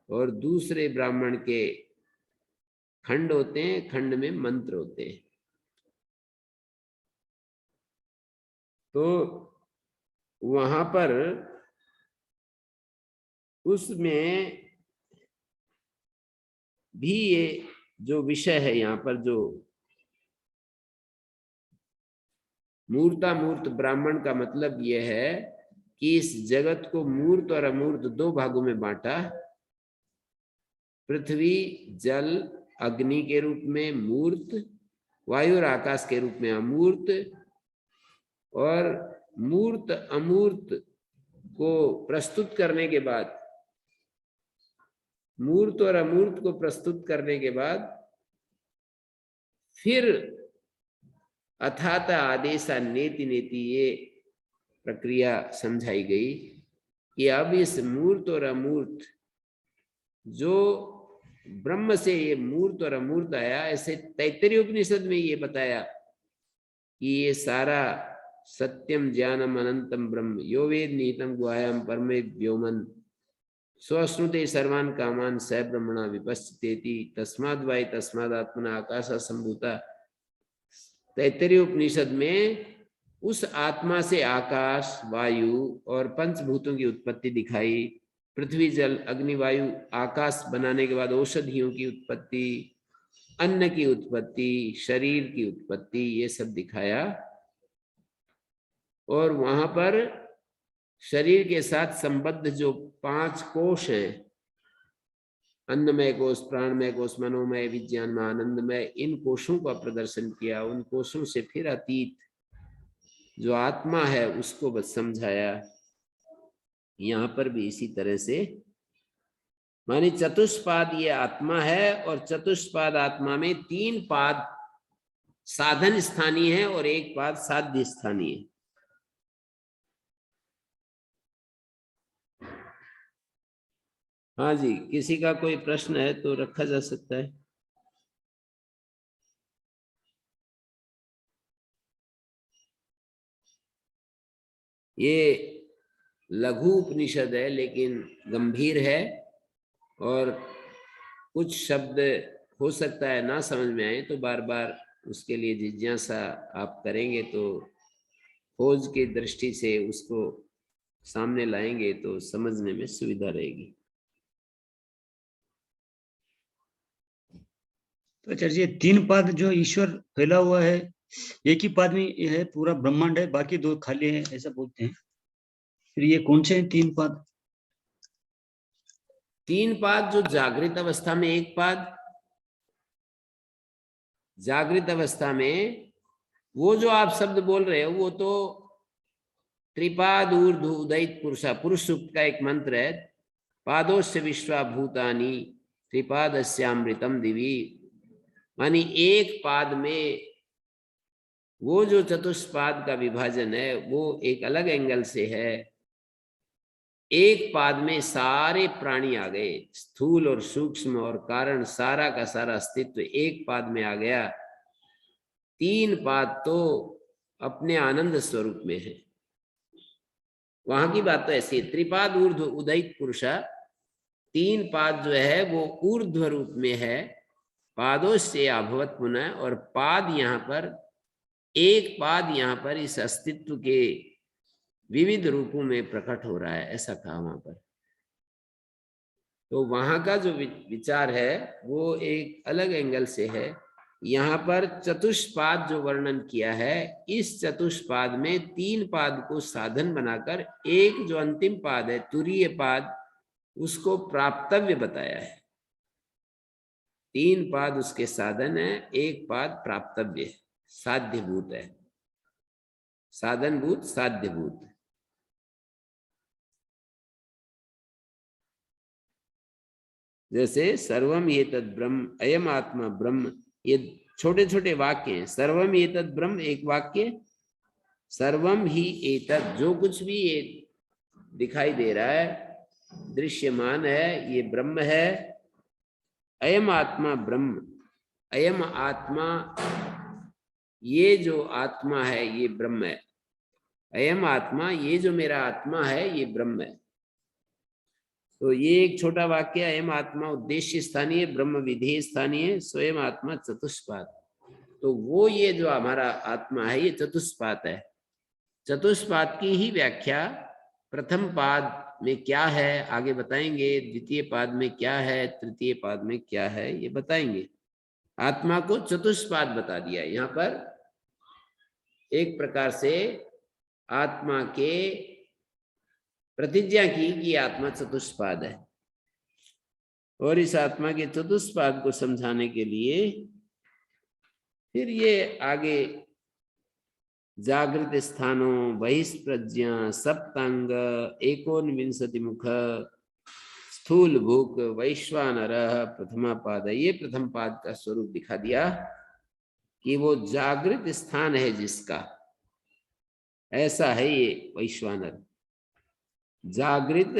और दूसरे ब्राह्मण के खंड होते हैं, खंड में मंत्र होते हैं। तो वहां पर उसमें भी ये जो विषय है, यहाँ पर जो मूर्तामूर्त ब्राह्मण का मतलब यह है कि इस जगत को मूर्त और अमूर्त दो भागों में बांटा। पृथ्वी जल अग्नि के रूप में मूर्त, वायु और आकाश के रूप में अमूर्त, और मूर्त अमूर्त को प्रस्तुत करने के बाद, मूर्त और अमूर्त को प्रस्तुत करने के बाद फिर अथाता आदेशा नेति नेति ये प्रक्रिया समझाई गई कि अब इस मूर्त और अमूर्त, जो ब्रह्म से ये मूर्त और अमूर्त आया, ऐसे तैत्तरीय उपनिषद में ये बताया कि ये सारा सत्यम ज्ञानम अनंतम ब्रह्म यो वेद निहितम गुहायाम परमे व्योमन स्वश्नुते सर्वान कामान स ब्रह्मणा विपश्चितेति तस्माद् वाय तस्माद् आत्मना आकाशा संभूता। तैत्तरीय उपनिषद में उस आत्मा से आकाश, वायु और पंचभूतों की उत्पत्ति दिखाई। पृथ्वी जल अग्नि वायु आकाश बनाने के बाद औषधियों की उत्पत्ति, अन्न की उत्पत्ति, शरीर की उत्पत्ति, ये सब दिखाया। और वहां पर शरीर के साथ संबद्ध जो 5 कोश हैं, अन्नमय कोश, प्राणमय कोश, मनोमय, विज्ञानमय, आनंदमय, इन कोशों का प्रदर्शन किया। उन कोशों से फिर अतीत जो आत्मा है उसको बस समझाया। यहाँ पर भी इसी तरह से, मानी चतुष्पाद ये आत्मा है, और चतुष्पाद आत्मा में 3 पाद साधन स्थानीय है और 1 पाद साध्य स्थानीय है। हाँ जी, किसी का कोई प्रश्न है तो रखा जा सकता है। ये लघु उपनिषद है लेकिन गंभीर है, और कुछ शब्द हो सकता है ना समझ में आए, तो बार बार उसके लिए जिज्ञासा आप करेंगे तो खोज की दृष्टि से उसको सामने लाएंगे तो समझने में सुविधा रहेगी। तो आचार्य जी 3 पाद जो ईश्वर फैला हुआ है, एक ही पाद में ये है, पूरा ब्रह्मांड है, बाकी 2 खाली है, ऐसा बोलते हैं। फिर ये कौन से हैं 3 पाद? 3 पाद जो जागृत अवस्था में 1 पाद, जागृत अवस्था में वो जो आप शब्द बोल रहे हो वो तो त्रिपाद ऊर्ध्व उदयित पुरुषा, पुरुष सूक्त का एक मंत्र है। पादोस्य विश्वा भूतानि त्रिपादस्यामृतम दिवी, मानी 1 पाद में वो जो चतुष्पाद का विभाजन है वो एक अलग एंगल से है। 1 पाद में सारे प्राणी आ गए, स्थूल और सूक्ष्म और कारण, सारा का सारा अस्तित्व 1 पाद में आ गया। 3 पाद तो अपने आनंद स्वरूप में है। वहां की बात तो ऐसी है, त्रिपाद ऊर्ध्व उदयित पुरुषा, 3 पाद जो है वो ऊर्ध्व रूप में है, पादों से अभवत पुनः, और पाद यहाँ पर 1 पाद यहाँ पर इस अस्तित्व के विविध रूपों में प्रकट हो रहा है, ऐसा कहा वहां पर। तो वहां का जो विचार है वो एक अलग एंगल से है। यहाँ पर चतुष्पाद जो वर्णन किया है, इस चतुष्पाद में 3 पाद को साधन बनाकर एक जो अंतिम पाद है तुरीय पाद, उसको प्राप्तव्य बताया है। 3 पाद उसके साधन है, 1 पाद प्राप्तव्य है, साध्यभूत है, साधनभूत साध्यभूत। जैसे सर्वम एतद् ब्रह्म, अयम आत्मा ब्रह्म, ये छोटे छोटे वाक्य हैं। सर्वम एतद् ब्रह्म एक वाक्य, सर्वम ही एतद्, जो कुछ भी ये दिखाई दे रहा है, दृश्यमान है, ये ब्रह्म है। अयम आत्मा ब्रह्म, अयम आत्मा, ये जो आत्मा है ये ब्रह्म है। अयम आत्मा, ये जो मेरा आत्मा है ये ब्रह्म है। तो ये एक छोटा वाक्य, अयम आत्मा उद्देश्य स्थानीय, ब्रह्म विधेय स्थानीय, स्वयं आत्मा चतुष्पाद। तो वो ये जो हमारा आत्मा है ये चतुष्पाद है। चतुष्पाद की ही व्याख्या प्रथम पाद में क्या है आगे बताएंगे, द्वितीय पाद में क्या है, तृतीय पाद में क्या है ये बताएंगे। आत्मा को चतुष्पाद बता दिया यहाँ पर। एक प्रकार से आत्मा के प्रतिज्ञा की कि आत्मा चतुष्पाद है। और इस आत्मा के चतुष्पाद को समझाने के लिए फिर ये आगे जागृत स्थानों, बहिष्प्रज्ञा, सप्तांग, एकोनविंशति मुख, स्थूल भूक, वैश्वानर, प्रथमा पाद। ये प्रथम पाद का स्वरूप दिखा दिया कि वो जागृत स्थान है जिसका, ऐसा है ये वैश्वानर। जागृत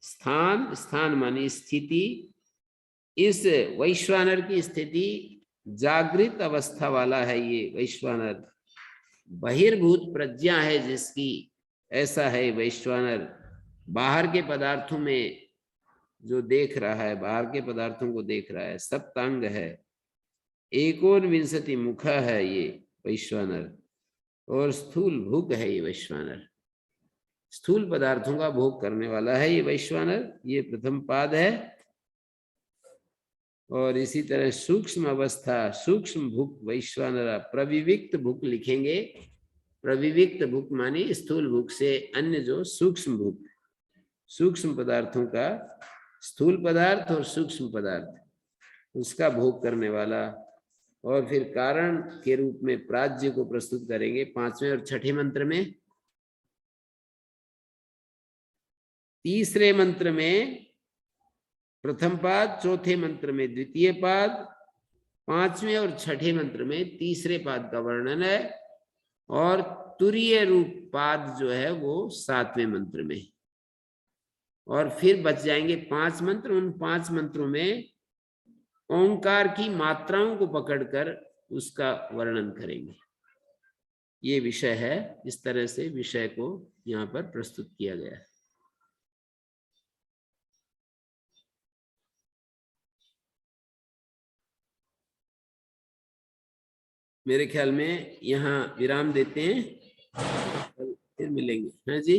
स्थान, स्थान मानी स्थिति, इस वैश्वानर की स्थिति जागृत अवस्था वाला है ये वैश्वानर। बहिर्भूत प्रज्ञा है जिसकी, ऐसा है वैश्वानर। बाहर के पदार्थों में जो देख रहा है, बाहर के पदार्थों को देख रहा है, सप्तांग है, एकोनविंशति मुख है ये वैश्वानर, और स्थूल भूक है ये वैश्वानर। स्थूल पदार्थों का भोग करने वाला है ये वैश्वानर, ये प्रथम पाद है। और इसी तरह सूक्ष्म अवस्था, सूक्ष्म भूक वैश्वानर, प्रविविक्त भूक लिखेंगे। प्रविविक्त भूक मानी स्थूल भूक से अन्य जो सूक्ष्म भूक, सूक्ष्म पदार्थों का, स्थूल पदार्थ और सूक्ष्म पदार्थ, उसका भोग करने वाला। और फिर कारण के रूप में प्राज्य को प्रस्तुत करेंगे 5वें और 6ठे मंत्र में। तीसरे मंत्र में प्रथम पाद, चौथे मंत्र में द्वितीय पाद, 5वें और 6ठे मंत्र में तीसरे पाद का वर्णन है। और तुरीय रूप पाद जो है वो 7वें मंत्र में। और फिर बच जाएंगे 5 मंत्र। उन 5 मंत्रों में ओंकार की मात्राओं को पकड़कर उसका वर्णन करेंगे। ये विषय है, इस तरह से विषय को यहाँ पर प्रस्तुत किया गया है। मेरे ख्याल में यहाँ विराम देते हैं, फिर मिलेंगे। हाँ जी,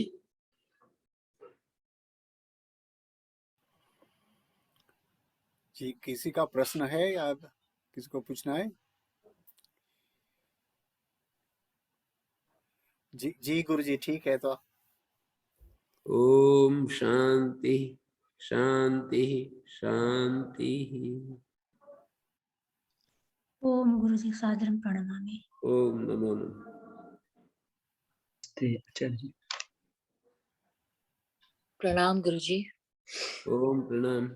जी किसी का प्रश्न है या किसी को पूछना है? जी जी गुरु जी, ठीक है तो। ओम शांति शांति शांति। ओम गुरुजी सादरम प्रणमामि। ओम नमो नमः। आचार्य जी प्रणाम गुरुजी। ओम प्रणाम।